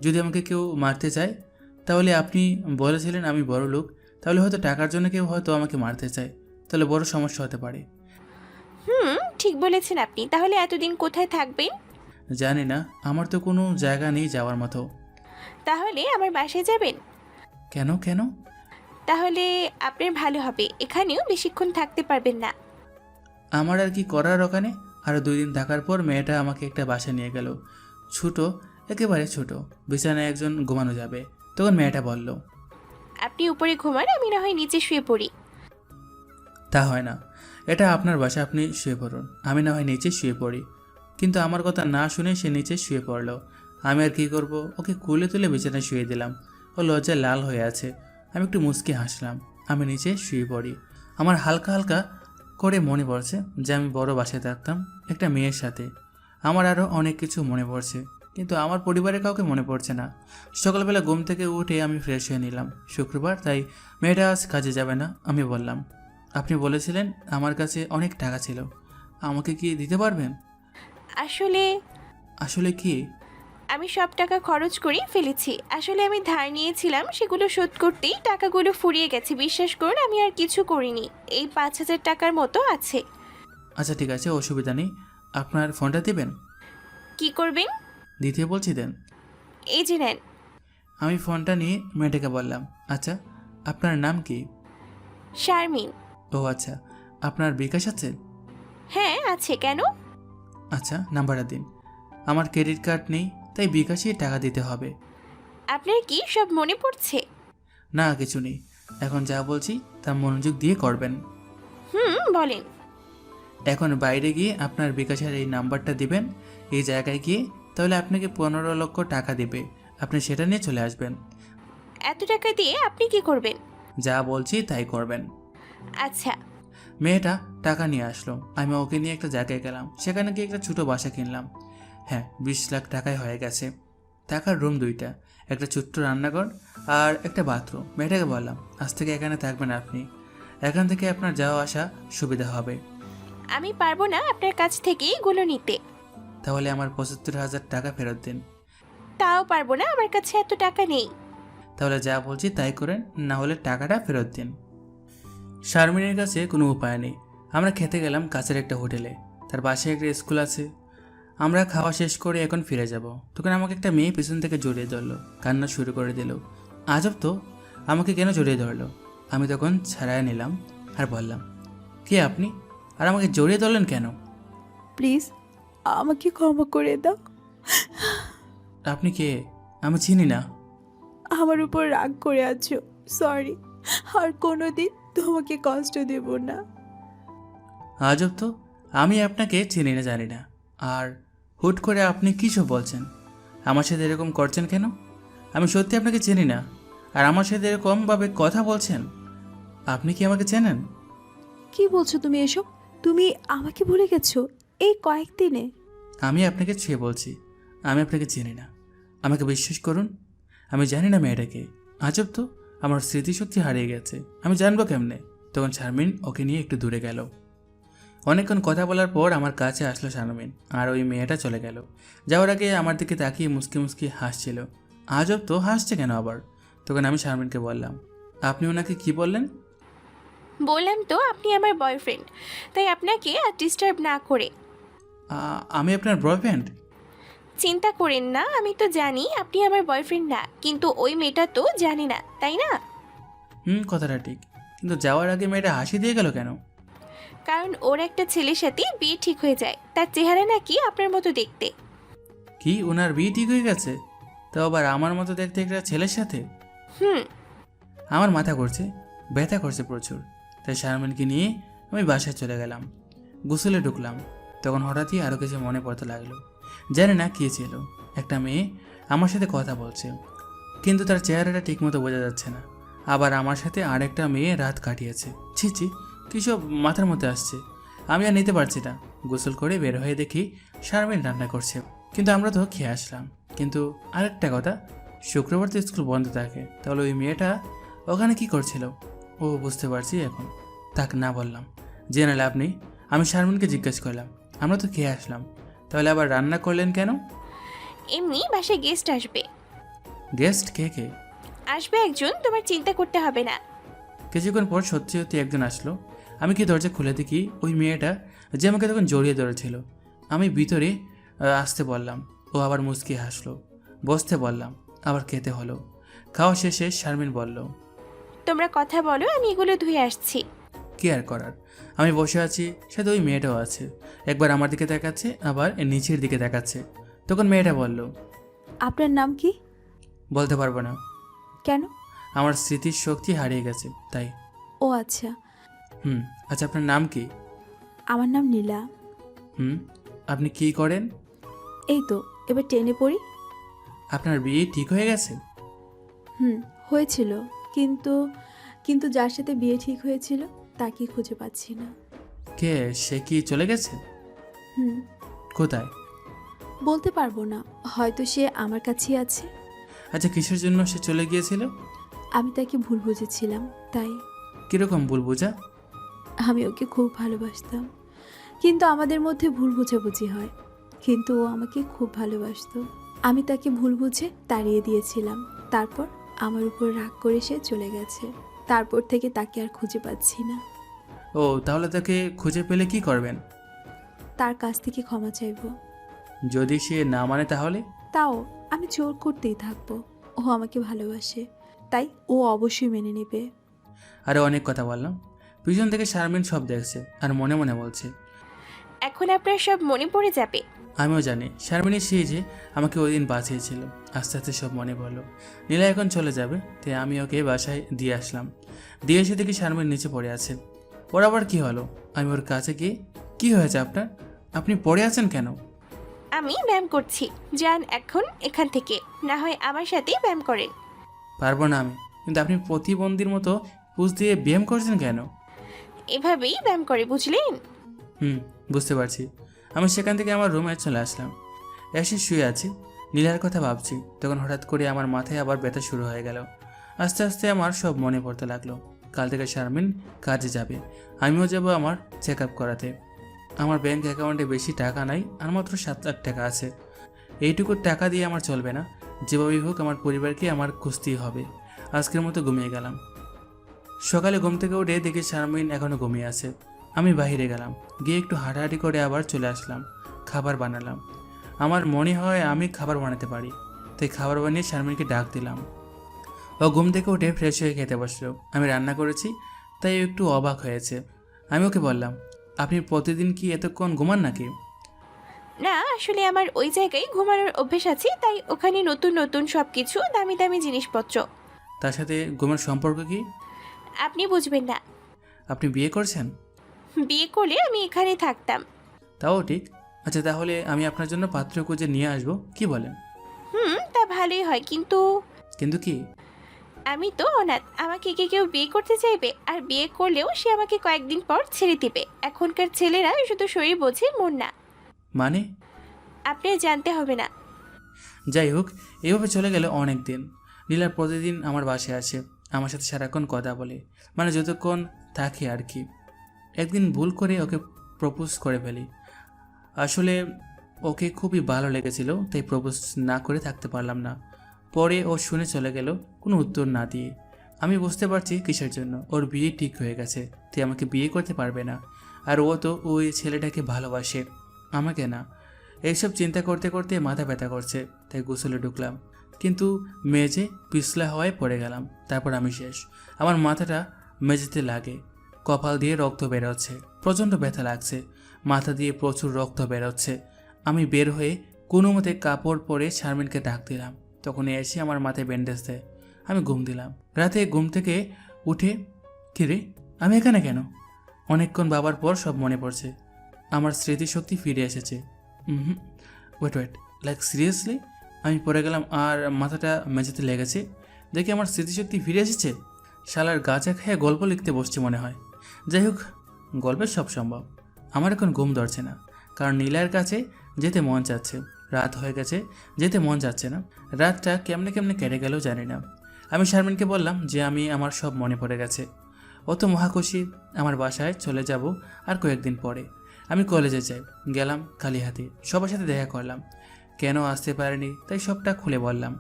যদি আমাকে কেউ মারতে চায়, তাহলে আপনি বলেছিলেন আমি বড় লোক, তাহলে হয়তো টাকার জন্য কেউ হয়তো আমাকে মারতে চায়, তাহলে বড় সমস্যা হতে পারে।
ঠিক বলেছেন আপনি। তাহলে এতদিন কোথায় থাকবেন?
জানি না, আমার তো কোনো জায়গা নেই যাওয়ার মতো।
তাহলে আমার বাসায় যাবেন?
কেন কেন?
তাহলে আপনার ভালো হবে, এখানেও বেশিক্ষণ থাকতে পারবেন না।
আমার আর কি করার ওখানে? আরও 2 দিন থাকার পর মেয়েটা আমাকে একটা বাসা নিয়ে গেল। ছোট, একেবারে ছোট, বিছানায় একজন ঘুমানো যাবে। তখন মেয়েটা বলল,
আপনি উপরে ঘুমান, আমি না হয় নিচে শুয়ে পড়ি।
তা হয় না, এটা আপনার বাসা, আপনি শুয়ে পড়ুন, আমি না হয় নিচে শুয়ে পড়ি। কিন্তু আমার কথা না শুনে সে নিচে শুয়ে পড়ল। আমি আর কি করব, ওকে কুলে তুলে বিছানায় শুয়ে দিলাম। ও লজ্জায় লাল হয়ে আছে। আমি একটু মুচকি হাসলাম। আমি নিচে শুয়ে পড়ি। আমার হালকা হালকা করে মনে পড়ছে যে আমি বড় বাসায় থাকতাম একটা মেয়ের সাথে। আমার আরও অনেক কিছু মনে পড়ছে, কিন্তু আমার পরিবারের কাউকে মনে পড়ছে না। সকালবেলা ঘুম থেকে উঠে আমি ফ্রেশ হয়ে নিলাম। শুক্রবার, তাই মেয়েটা আজ কাজে যাবে না। আমি বললাম, আপনি বলেছিলেন আমার কাছে অনেক টাকা ছিল, আমাকে কি দিতে পারবেন?
আসলে
কি?
আমি সব টাকা খরচ করে ফেলেছি। আসলে আমি ধার নিয়েছিলাম, সেগুলো শোধ করতেই টাকাগুলো ফুরিয়ে গেছে। বিশ্বাস করুন, আমি আর কিছু করিনি। এই 5,000 টাকার মতো আছে।
আচ্ছা ঠিক আছে, অসুবিধা নেই। আপনার ফোনটা দেবেন?
কি করবেন?
দিতে বলছি, দেন।
এই যে নেন।
আমি ফোনটা নিয়ে মেয়েটাকে বললাম, আচ্ছা আপনার নাম কি?
শারমিন।
ও আচ্ছা, আপনার বিকাশ আছে?
হ্যাঁ আছে, কেন?
আচ্ছা, নাম্বারটা দিন। আমার ক্রেডিট কার্ড নেই, তাই বিকাশে টাকা দিতে হবে।
আপনার কি সব মনে পড়ছে?
না, কিছু নেই। এখন যা বলছি তা মনোযোগ দিয়ে করবেন।
বলেন।
এখন বাইরে গিয়ে আপনার বিকাশের এই নাম্বারটা দিবেন এই জায়গায় গিয়ে, তাহলে আপনাকে 15 লক্ষ টাকা দেবে। আপনি সেটা নিয়ে চলে আসবেন।
এত টাকা দিয়ে আপনি কি করবেন?
যা বলছি তাই করবেন।
আচ্ছা।
মেয়েটা টাকা নিয়ে আসলো, আমি ওকে নিয়ে একটা জায়গায় গেলাম। সেখানে গিয়ে একটা ছোটো বাসা কিনলাম। হ্যাঁ, 20 লাখ টাকায় হয়ে গেছে। টাকার রুম 2টা, একটা ছোট্ট রান্নাঘর আর একটা বাথরুম। মেয়েটাকে বললাম, আজ থেকে এখানে থাকবেন আপনি। এখান থেকে আপনার যাওয়া আসা সুবিধা হবে।
আমি পারবো না আপনার কাছ থেকে এগুলো নিতে।
তাহলে আমার 75,000 টাকা ফেরত দিন।
তাও পারবো না, আমার কাছে এত টাকা নেই।
তাহলে যা বলছি তাই করেন, না হলে টাকাটা ফেরত দিন। শারমিনের কাছে কোনো উপায় নেই। আমরা খেতে গেলাম কাছের একটা হোটেলে। তার পাশে একটা স্কুল আছে। আমরা খাওয়া শেষ করে এখন ফিরে যাব। তখন আমাকে একটা মেয়ে পিছন থেকে জড়িয়ে ধরলো, কান্না শুরু করে দিল। আজব তো, আমাকে কেন জড়িয়ে ধরলো? আমি তখন ছাড়াই নিলাম আর বললাম, কে আপনি, আর আমাকে জড়িয়ে ধরলেন কেন?
প্লিজ আমাকে ক্ষমা করে দাও।
আপনি কে? আমি চিনি না।
আমার উপর রাগ করে আছো, সরি। আর কোনোদিন তোমাকে কষ্ট দেব না।
আজব তো, আমি আপনাকে চিনি না, জানি না। আর হুট করে আপনি কিসব বলছেন? আমার সাথে এরকম করছেন কেন? আমি সত্যি আপনাকে চিনি না, আর আমার সাথে এরকমভাবে কথা বলছেন। আপনি কি আমাকে চেনেন?
কি বলছো তুমি এসব? তুমি আমাকে ভুলে গেছো এই কয়েকদিনে?
আমি আপনাকে ছুঁয়ে বলছি, আমি আপনাকে চিনি না। আমাকে বিশ্বাস করুন, আমি জানি না মেয়েটাকে। আজব তো, আমার স্মৃতিশক্তি হারিয়ে গেছে, আমি জানবো কেমনে? তখন শারমিন ওকে নিয়ে একটু দূরে গেল। অনেকক্ষণ কথা বলার পর আমার কাছে আসলো শারমিন, আর ওই মেয়েটা চলে গেল। যাওয়ার আগে আমার দিকে তাকিয়ে মুসকি মুসকি হাসছিল। আজব তো, হাসছে কেন আবার? তখন আমি শারমিনকে বললাম, আপনি ওনাকে কি বললেন?
বললাম তো আপনি আমার বয়ফ্রেন্ড, তাই আপনাকে আর ডিস্টার্ব না করে।
আমি আপনার বয়ফ্রেন্ড?
চিন্তা করেন না, আমি তো জানি আপনি আমার বয়ফ্রেন্ড না, কিন্তু ওই মেয়েটা তো জানে না, তাই না?
কথাটা ঠিক, কিন্তু যাওয়ার আগে মেয়েটা হাসি দিয়ে গেল কেন?
কারণ ওর একটা ছেলের সাথে বিয়ে ঠিক হয়ে যায়, তার চেহারা নাকি আপনার মতো দেখতে।
কি, ওনার বিয়ে ঠিক হয়ে গেছে? তাও আবার আমার মতো দেখতে একটা ছেলের সাথে?
হুম।
আমার মাথা করছে, ব্যথা করছে প্রচুর। তাই শারমিনকে নিয়ে আমি বাসায় চলে গেলাম। গোসলে ঢুকলাম, তখন হঠাৎই আরও কিছু মনে পড়তে লাগলো। জানি না কী ছিল, একটা মেয়ে আমার সাথে কথা বলছে, কিন্তু তার চেহারাটা ঠিকমতো বোঝা যাচ্ছে না। আবার আমার সাথে আরেকটা মেয়ে রাত কাটিয়েছে। ছি ছি, কী সব মাথার মধ্যে আসছে, আমি আর নিতে পারছি না। গোসল করে বের হয়ে দেখি শারমিন রান্না করছে, কিন্তু আমরা তো খেয়ে আসলাম। কিন্তু আরেকটা কথা, শুক্রবার তো স্কুল বন্ধ থাকে, তাহলে ওই মেয়েটা ওখানে কি করছিল? ও, বুঝতে পারছি এখন। তাক না বললাম, জেনে লাভ নেই। আমি শারমিনকে জিজ্ঞেস করলাম, আমরা তো খেয়ে আসলাম, তাহলে আবার রান্না করলেন কেন?
এমনি বাসায় গেস্ট আসবে।
গেস্ট কে কে?
আসবে একজন, তোমার চিন্তা করতে হবে না।
কিছুক্ষণ পর সত্যি সত্যি একজন আসলো। আমি কি দরজা খুলে দেখি ওই মেয়েটা যে আমাকে তখন জড়িয়ে ধরেছিল। আমি ভিতরে আসতে বললাম, ও আবার মুচকি হাসলো। বসতে বললাম, আবার খেতে হলো। খাওয়া শেষে শারমিন বলল,
তোমরা কথা বলো, আমি এগুলো ধুয়ে আসছি।
কি আর করার, আমি বসে আছি, সাথে ওই মেয়েটাও আছে। একবার আমার দিকে দেখাচ্ছে, আবার নিচের দিকে দেখাচ্ছে। তখন মেয়েটা বলল,
আপনার নাম কি?
বলতে পারবো না।
কেন?
আমার স্মৃতির শক্তি হারিয়ে গেছে তাই।
ও আচ্ছা।
আচ্ছা, আপনার নাম কি?
আমার নাম নীলা।
আপনি কি করেন?
এই তো এবার টেনে পড়ি।
আপনার বিয়ে ঠিক হয়ে গেছে?
হয়েছিল, কিন্তু কিন্তু যার সাথে বিয়ে ঠিক হয়েছিল তাকে খুঁজে পাচ্ছি না।
কে সে, কি চলে গেছে? কোথায়?
বলতে পারবো না, হয়তো সে আমার কাছেই আছে।
আচ্ছা, কিসের জন্য সে চলে গিয়েছিল?
আমি তাকে ভুল বুঝেছিলাম, তাই।
কিরকম ভুল বোঝা?
আমি ওকে খুব ভালোবাসতাম, কিন্তু আমাদের মধ্যে ভুল বোঝাবুঝি হয়। কিন্তু ও আমাকে খুব ভালোবাসতো। আমি তাকে ভুল বুঝে তাড়িয়ে দিয়েছিলাম। তারপর আমার উপর রাগ করে সে চলে গেছে। তারপর থেকে তাকে আর খুঁজে পাচ্ছি না।
ও, তাহলে তাকে খুঁজে পেলে কি করবেন?
তার কাছ থেকে ক্ষমা চাইবো।
যদি সে না মানে তাহলে?
তাও আমি জোর করতেই থাকবো। ও আমাকে ভালোবাসে, তাই ও অবশ্যই মেনে নেবে।
আরে অনেক কথা বললাম। পিছন থেকে শারমিন সব দেখছে আর মনে মনে বলছে,
এখন আপনার সব মনে পড়ে যাবে।
আমিও জানি শারমিনী সেই যে আমাকে ওই দিন বাঁচিয়েছিল। আস্তে আস্তে সব মনে পড়লো। নীলা এখন চলে যাবে, তাই আমি ওকে বাসায় দিয়ে আসলাম। দিয়ে এসে দেখি শারমিন নিচে পড়ে আছে। ওর আবার কি হলো? আমি ওর কাছে গিয়ে, কি হয়েছে আপনার? আপনি পড়ে আছেন কেন?
আমি ব্যায়াম করছি, যান এখন এখান থেকে, না হয় আমার সাথেই ব্যায়াম করেন।
পারবো না আমি। কিন্তু আপনি প্রতিবন্ধীর মতো পুষ দিয়ে ব্যায়াম করছেন কেন?
এভাবেই ব্যায়াম করে, বুঝলেন?
বুঝতে পারছি। আমি সেখান থেকে আমার রুমে চলে আসলাম। এসে শুয়ে আছি, নীলার কথা ভাবছি। তখন হঠাৎ করে আমার মাথায় আবার ব্যথা শুরু হয়ে গেল। আস্তে আস্তে আমার সব মনে পড়তে লাগলো। কাল থেকে শারমিন কাজে যাবে, আমিও যাব আমার চেক আপ করাতে। আমার ব্যাংক অ্যাকাউন্টে বেশি টাকা নাই, আর মাত্র 7 লাখ টাকা আছে। এইটুকু টাকা দিয়ে আমার চলবে না। যেভাবেই হোক আমার পরিবারকে আমার খুঁজতেই হবে। আজকের মতো ঘুমিয়ে গেলাম। সকালে ঘুম থেকে উঠে দেখি শারমিন এখনও ঘুমিয়ে আছে। আমি বাইরে গেলাম, গিয়ে একটু হাঁটাহাঁটি করে আবার চলে আসলাম। খাবার বানালাম। আমার মনে হয় আমি খাবার বানাতে পারি, তাই খাবার বানিয়ে শারমিনকে ডাক দিলাম। ও ঘুম থেকে উঠে ফ্রেশ হয়ে খেতে বসলো। আমি রান্না করেছি, তাই ও একটু অবাক হয়েছে। আমি ওকে বললাম, আপনি প্রতিদিন কি এতক্ষণ ঘুমান নাকি?
না, আসলে আমার ওই জায়গায় ঘুমানোর অভ্যেস আছে, তাই ওখানে নতুন নতুন সব কিছু দামি দামি জিনিসপত্র।
তার সাথে ঘুমের সম্পর্ক কি?
আপনি বুঝবেন না।
আপনি বিয়ে করছেন?
বিয়ে করলে আমি এখানে থাকতাম।
তাও ঠিক। আচ্ছা, তাহলে আমি আপনার জন্য পাত্র খুঁজে নিয়ে আসবো, কি বলেন?
তা ভালোই হয়, কিন্তু
কিন্তু কি?
আমি তো অনাথ, আমাকে কে কেউ বিয়ে করতে চাইবে? আর বিয়ে করলেও সে আমাকে কয়েকদিন পর ছেড়ে দিবে। এখনকার ছেলেরা শুধু শরীর বোঝে, মন না।
মানে?
আপনি জানতে হবে না।
যাই হোক, এভাবে চলে গেল অনেক দিন। নীলা প্রতিদিন আমার বাসায় আসে, আমার সাথে সারাক্ষণ কথা বলে, মানে যতক্ষণ থাকে আর কি। একদিন ভুল করে ওকে প্রপোজ করে ফেলি। আসলে ওকে খুবই ভালো লেগেছিল, তাই প্রপোজ না করে থাকতে পারলাম না। পরে ও শুনে চলে গেল কোনো উত্তর না দিয়ে। আমি বুঝতে পারছি কিসের জন্য। ওর বিয়ে ঠিক হয়ে গেছে, তাই আমাকে বিয়ে করতে পারবে না। আর ও তো ওই ছেলেটাকে ভালোবাসে, আমাকে না। এইসব চিন্তা করতে করতে মাথা ব্যথা করছে, তাই গোসলে ঢুকলাম। কিন্তু মেঝে পিছলা হওয়ায় পড়ে গেলাম। তারপর আমি শেষ। আমার মাথাটা মেঝেতে লাগে, কপাল দিয়ে রক্ত বেরোচ্ছে, প্রচণ্ড ব্যথা লাগছে, মাথা দিয়ে প্রচুর রক্ত বেরোচ্ছে। আমি বের হয়ে কোনো মতে কাপড় পরে শারমিনকে ডাক দিলাম। তখন এসে আমার মাথায় ব্যান্ডেজ দেয়। আমি ঘুম দিলাম। রাতে ঘুম থেকে উঠে, কিরে আমি এখানে কেন? অনেকক্ষণ বাবার পর সব মনে পড়ছে। আমার স্মৃতিশক্তি ফিরে এসেছে। Wait, like seriously? আমি পড়ে গেলাম আর মাথাটা মেঝেতে লেগেছে। দেখি আমার স্মৃতিশক্তি ফিরে এসেছে। শালার গাঁজা খেয়ে গল্প লিখতে বসছে মনে হয়। যাই হোক, গল্পের সব সম্ভব। আমার এখন ঘুম ধরছে না, কারণ নীলার কাছে যেতে মন চাচ্ছে। রাত হয়ে গেছে, যেতে মন যাচ্ছে না। রাতটা কেমনে কেমনে কেটে গেল জানি না। আমি শারমিনকে বললাম যে আমার সব মনে পড়ে গেছে। ও তো মহাখুশি। আমার বাসায় চলে যাব আর কয়েকদিন পরে। আমি কলেজে যাই। গেলাম খালি হাতে, সবার সাথে দেখা করলাম। কেন আসতে পারিনি তাই সবটা খুলে বললাম।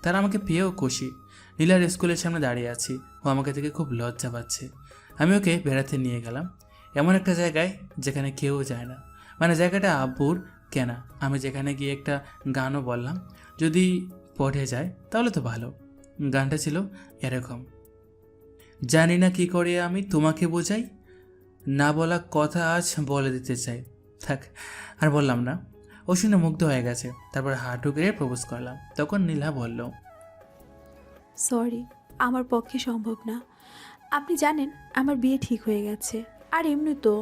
তারা আমাকে পেয়েও খুশি। নীলার স্কুলের সামনে দাঁড়িয়ে আছি, ও আমাকে থেকে খুব লজ্জা পাচ্ছে। আমি ওকে বেড়াতে নিয়ে গেলাম এমন একটা জায়গায় যেখানে কেউ যায় না, মানে জায়গাটা আব্বুর কেনা। আমি যেখানে গিয়ে একটা গানও বললাম, যদি পড়ে যায় তাহলে তো ভালো। গানটা ছিল এরকম, জানি না কি করে আমি তোমাকে বোঝাই, না বলা কথা আজ বলে দিতে চাই। থাক, আর বললাম না। ও শুনে মুগ্ধ হয়ে গেছে। তারপর হাঁটু গেড়ে প্রপোজ করলাম। তখন নীলা বলল,
সরি, আমার পক্ষে সম্ভব না। আপনি জানেন আমার বিয়ে ঠিক হয়ে গেছে। আর এমনি তো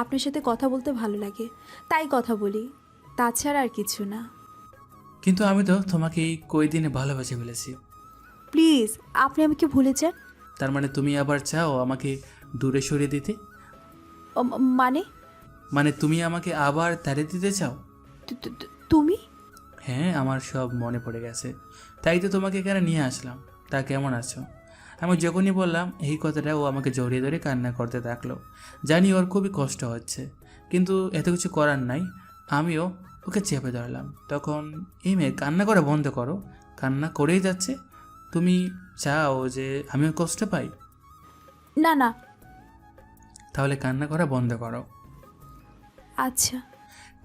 আপনার সাথে কথা বলতে ভালো লাগে, তাই কথা বলি, তাছাড়া আর কিছু না।
কিন্তু আমি তো তোমাকে এই কয়দিনে ভালোবেসে ফেলেছি।
প্লিজ, আপনি আমাকে ভুলে যান।
তার মানে তুমি আবার চাও আমাকে দূরে সরিয়ে দিতে? মানে তুমি আমাকে আবার তাড়িয়ে দিতে চাও?
তুমি?
হ্যাঁ, আমার সব মনে পড়ে গেছে, তাই তো তোমাকে এখানে নিয়ে আসলাম। তা কেমন আছো? আমি যখনই বললাম এই কথাটা, ও আমাকে জড়িয়ে ধরে কান্না করতে থাকলো। জানি ওর খুবই কষ্ট হচ্ছে, কিন্তু এত কিছু করার নাই। আমিও ওকে চেপে ধরলাম। তখন, এই মেয়ে কান্না করা বন্ধ করো, কান্না করেই যাচ্ছে। তুমি চাও যে আমিও কষ্ট পাই?
না না।
তাহলে কান্না করা বন্ধ করো।
আচ্ছা।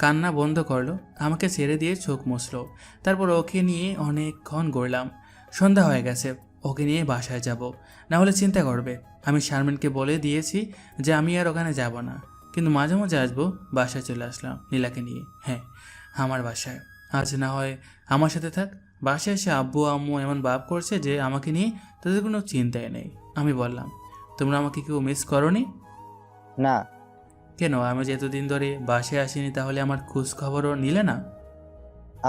কান্না বন্ধ করলো, আমাকে ছেড়ে দিয়ে চোখ মুছলো। তারপর ওকে নিয়ে অনেকক্ষণ ঘুরলাম। সন্ধ্যা হয়ে গেছে। ওকে নিয়ে বাসায় যাব, না হলে চিন্তা করবে। আমি শারমিনকে বলে দিয়েছি যে আমি আর ওখানে যাব না, কিন্তু মাঝে মাঝে আসবো। বাসায় চলে আসলাম নীলাকে নিয়ে। হ্যাঁ, আমার বাসায়। আজ না হয় আমার সাথে থাক। বাসায় এসে আব্বু আম্মু এমন ভাব করছে যে আমাকে নিয়ে তাদের কোনো চিন্তাই নেই। আমি বললাম, তোমরা আমাকে কেউ মিস করোনি?
না।
কেন? আমি যে এতদিন ধরে বাসায় আসিনি, তাহলে আমার খোঁজ খবরও নিলে না?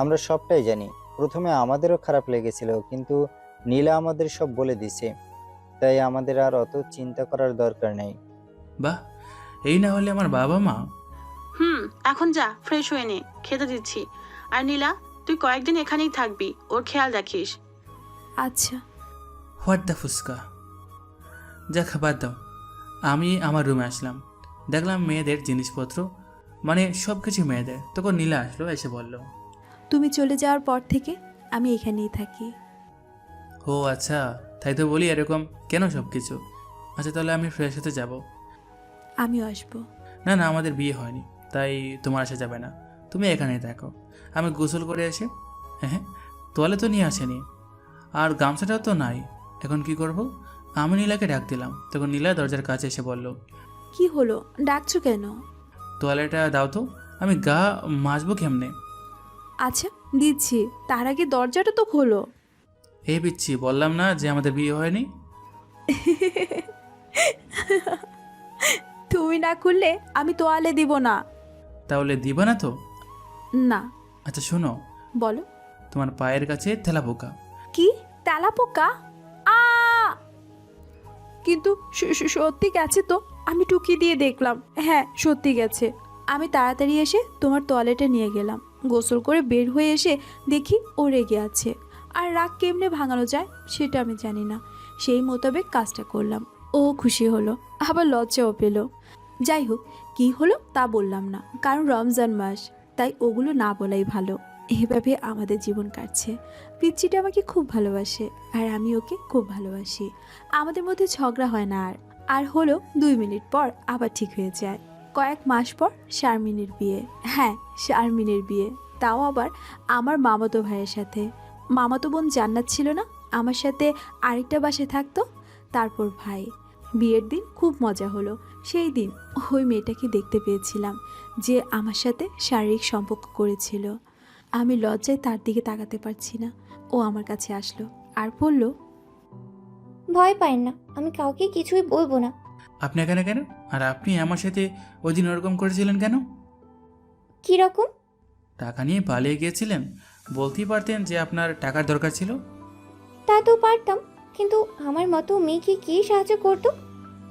আমরা সবটাই জানি। প্রথমে আমাদেরও খারাপ লেগেছিল, কিন্তু নীলা আমাদের সব বলে দিছে, তাই আমাদের আর অত চিন্তা করার দরকার নেই।
বাহ, এই না হলে আমার বাবা মা।
এখন যা, ফ্রেশ হয়ে নে, খেতে দিচ্ছি। আর নীলা, তুই কয়েকদিন এখানেই থাকবি, ওর খেয়াল রাখিস।
আচ্ছা।
What the fuchka. যা, খাবার দাও। আমি আমার রুমে আসলাম, দেখলাম মেয়েদের জিনিসপত্র, মানে সব কিছু মেয়েদের। তখন নীলা আসলো, এসে বলল,
তুমি চলে যাওয়ার পর থেকে আমি এখানেই থাকি।
ও আচ্ছা, তাই তো বলি এরকম কেন সব কিছু। আচ্ছা, তাহলে আমি ফ্রেশ হতে যাব।
আমিও আসবো।
না না, আমাদের বিয়ে হয়নি, তাই তোমার আসা যাবে না। তুমি এখানেই থাকো। আমি গোসল করে এসে, হ্যাঁ, তোয়ালে তো নিয়ে আসেনি, আর গামছাটাও তো নাই। এখন কি করব? আমি নীলাকে ডাক দিলাম। তখন নীলা দরজার কাছে এসে বলল,
কি হলো, ডাকছো কেন?
তোয়ালেটা দাও তো, আমি গা মাজবো কেমনে?
আচ্ছা, দিচ্ছি। তার আগে দরজাটা তো খোলো।
এই পিচ্ছি, বললাম না যে আমাদের বিয়ে হয়নি?
তুমি না খুললে আমি তোয়ালে দিব না।
তাহলে দিবা না তো?
না।
আচ্ছা শোনো,
বলো।
তোমার পায়ের কাছে তেলা পোকা।
কি? তেলাপোকা? আ কিন্তু সত্যি গেছে তো? আমি টুকি দিয়ে দেখলাম, হ্যাঁ সত্যি গেছে। আমি তাড়াতাড়ি এসে তোমার টয়লেটে নিয়ে গেলাম। গোসল করে বের হয়ে এসে দেখি ও রেগে আছে। আর রাগ কেমনে ভাঙানো যায় সেটা আমি জানি না। সেই মোতাবেক কাজটা করলাম। ও খুশি হলো, আবার লজ্জাও পেল। যাই হোক, কী হলো তা বললাম না, কারণ রমজান মাস, তাই ওগুলো না বলাই ভালো। এভাবে আমাদের জীবন কাটছে। পিচ্চিটা আমাকে খুব ভালোবাসে, আর আমি ওকে খুব ভালোবাসি। আমাদের মধ্যে ঝগড়া হয় না। আর হলো 2 মিনিট পর আবার ঠিক হয়ে যায়। কয়েক মাস পর শারমিনের বিয়ে। হ্যাঁ, শারমিনের বিয়ে, তাও আবার আমার মামাতো ভাইয়ের সাথে। মামাতো বোন জান্নাত ছিল না, আমার সাথে আরেকটা বাসায় থাকতো। তারপর ভাই। বিয়ের দিন খুব মজা হলো। সেই দিন ওই মেয়েটাকে দেখতে পেয়েছিলাম যে আমার সাথে শারীরিক সম্পর্ক করেছিল। আমি লজ্জায় তার দিকে তাকাতে পারছি না। ও আমার কাছে আসলো আর বলল,
ভয় পায়েন না, আমি কাউকে কিছুই বলবো না।
আপনি এখানে কেন? আর আপনি আমার সাথে ওই দিন ওরকম করেছিলেন কেন?
কি রকম?
টাকা নিয়ে পালিয়ে গিয়েছিলেন, বলতেই পারতেন যে আপনার টাকার দরকার ছিল।
তা তো পারতাম, কিন্তু আমার মতো মেয়েকে কে সাহায্য করতো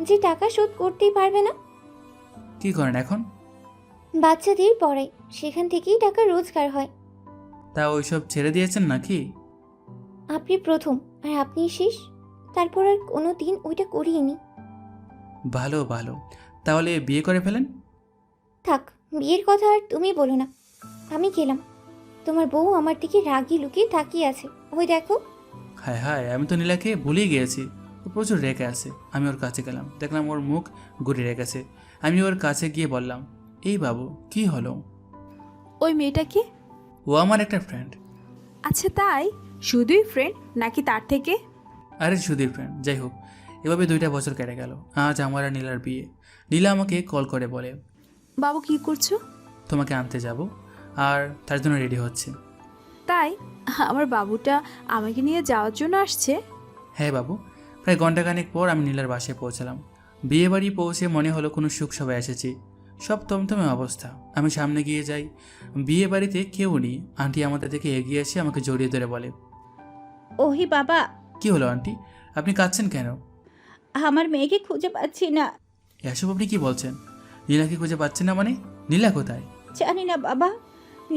যে টাকা শোধ করতেই পারবে না?
কি করেন এখন?
বাচ্চাদের পড়াই, সেখান থেকেই টাকা রোজগার হয়।
তা ওইসব ছেড়ে দিয়েছেন নাকি?
আপনি প্রথম আর আপনি শেষ, তারপর আর কোনো দিন ওইটা করিনি।
ভালো ভালো, তাহলে বিয়ে করে ফেলেন।
থাক, বিয়ের কথা আর তুমি বলো না। আমি গেলাম। তোমার বউ আমার দিকে রাগি লুকিয়ে তাকিয়ে আছে, ওই দেখো।
হায় হায়, আমি তো নীলাকে ভুলেই গিয়েছি। ও প্রচুর রেগে আছে। আমি ওর কাছে গেলাম, দেখলাম ওর মুখ ঘুরে রেখেছে। আমি ওর কাছে গিয়ে বললাম, এই বাবু, কি হলো?
ওই মেয়েটাকে?
ও আমার একটা ফ্রেন্ড।
আচ্ছা তাই? শুধুই ফ্রেন্ড নাকি তার থেকে?
আরে সুধীর ফ্রেন্ড। যাই হোক, এভাবে 2টা বছর কেটে গেল। আজ আমার আর নীলার বিয়ে। নীলা আমাকে কল করে বলে,
বাবু কি করছো?
তোমাকে আনতে যাব, আর তার জন্য রেডি হচ্ছে।
তাই? আমার বাবুটা আমাকে নিয়ে যাওয়ার জন্য আসছে?
হ্যাঁ বাবু। প্রায় ঘন্টাখানেক পর আমি নীলার বাসায় পৌঁছালাম। বিয়ে বাড়ি পৌঁছে মনে হলো কোনো সুখ সভায় এসেছি। সব থমথমে অবস্থা। আমি সামনে গিয়ে যাই, বিয়ে বাড়িতে কেউ নেই। আন্টি আমাদের থেকে এগিয়ে এসে আমাকে জড়িয়ে ধরে বলে,
ওহি বাবা,
কি হলো আন্টি, আপনি কাঁদছেন কেন?
আমার মেয়েকে খুঁজে পাচ্ছি না।
এসব আপনি কি বলছেন? নীলাকে খুঁজে পাচ্ছেন না মানে? নীলা কোথায়?
জানি না বাবা।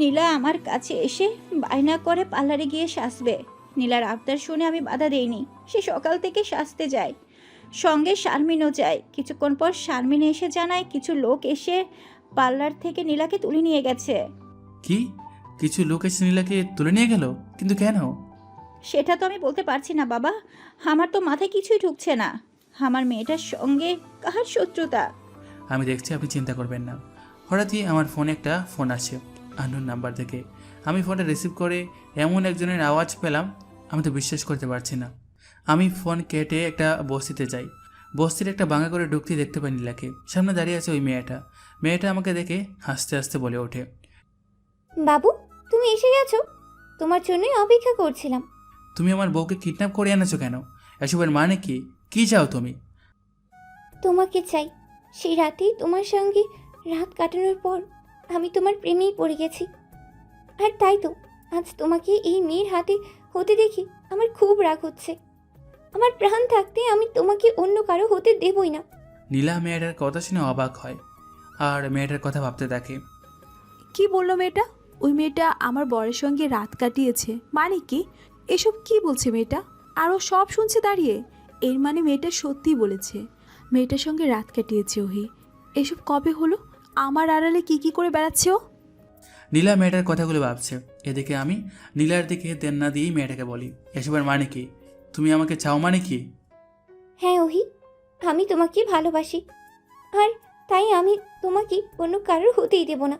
নীলা আমার কাছে এসে বায়না করে পার্লারে গিয়ে সাজবে। নীলার আবদার শুনে আমি বাধা দেইনি। সে সকাল থেকে সাজতে যায়, সঙ্গে শারমিনও যায়। কিছুক্ষণ পর শারমিন এসে জানায় কিছু লোক এসে পার্লার থেকে নীলাকে তুলে নিয়ে গেছে।
কি? কিছু লোক এসে নীলাকে তুলে নিয়ে গেল? কিন্তু কেন?
সেটা তো আমি বলতে পারছি না বাবা। আমার তো মাথায় কিছুই ঢুকছে না। আমার মেয়েটার সঙ্গে কার শত্রুতা?
আমি দেখছি, আপনি চিন্তা করবেন না। হঠাৎই আমার ফোনে একটা ফোন আসে আননোন নাম্বার থেকে। আমি ফোনটা রিসিভ করে এমন একজনের আওয়াজ পেলাম, আমি তো বিশ্বাস করতে পারছি না। আমি ফোন কেটে একটা বস্তিতে যাই। বস্তির একটা বাঙ্গা করে ঢুকতে দেখতে পাই নীলাকে। সামনে দাঁড়িয়ে আছে ওই মেয়েটা। মেয়েটা আমাকে দেখে হাসতে হাসতে বলে ওঠে,
বাবু, তুমি এসে গেছো? তোমার জন্যই অপেক্ষা করছিলাম।
তুমি আমার বউকে কিডন্যাপ করে এনেছো কেন? এসবের মানে কি? কি চাও তুমি?
তোমাকে চাই। সেই রাতেই তোমার সঙ্গে রাত কাটানোর পর আমি তোমার প্রেমেই পড়ে গেছি। আর তাই তো আজ তোমাকে এই মেয়ের হাতে হতে দেখি আমার খুব রাগ হচ্ছে। আমার প্রাণ থাকতে আমি তোমাকে অন্য কারো হতে দেবই না।
নীলা মেয়েটার কথা শুনে অবাক হয় আর মেয়েটার কথা ভাবতে থাকে।
কি বললো মেয়েটা? ওই মেয়েটা আমার বরের সঙ্গে রাত কাটিয়েছে মানে কি? এসব কি বলছে মেয়েটা? আরও সব শুনছে দাঁড়িয়ে। এর মানে মেয়েটা সত্যিই বলেছে মেয়েটার সঙ্গে রাত কাটিয়েছে ওহি। এসব কবে হলো? আমার আড়ালে কি করে বেড়াচ্ছে ও?
নীলা মেয়েটার কথাগুলো ভাবছে। এদিকে আমি নীলার দিকে দেন না দিয়েই মেয়েটাকে বলি, এসবের মানে কি? তুমি আমাকে চাও মানে কি?
হ্যাঁ ওহি, আমি তোমাকে ভালোবাসি। আর তাই আমি তোমাকে অন্য কারোর হতেই দেব না।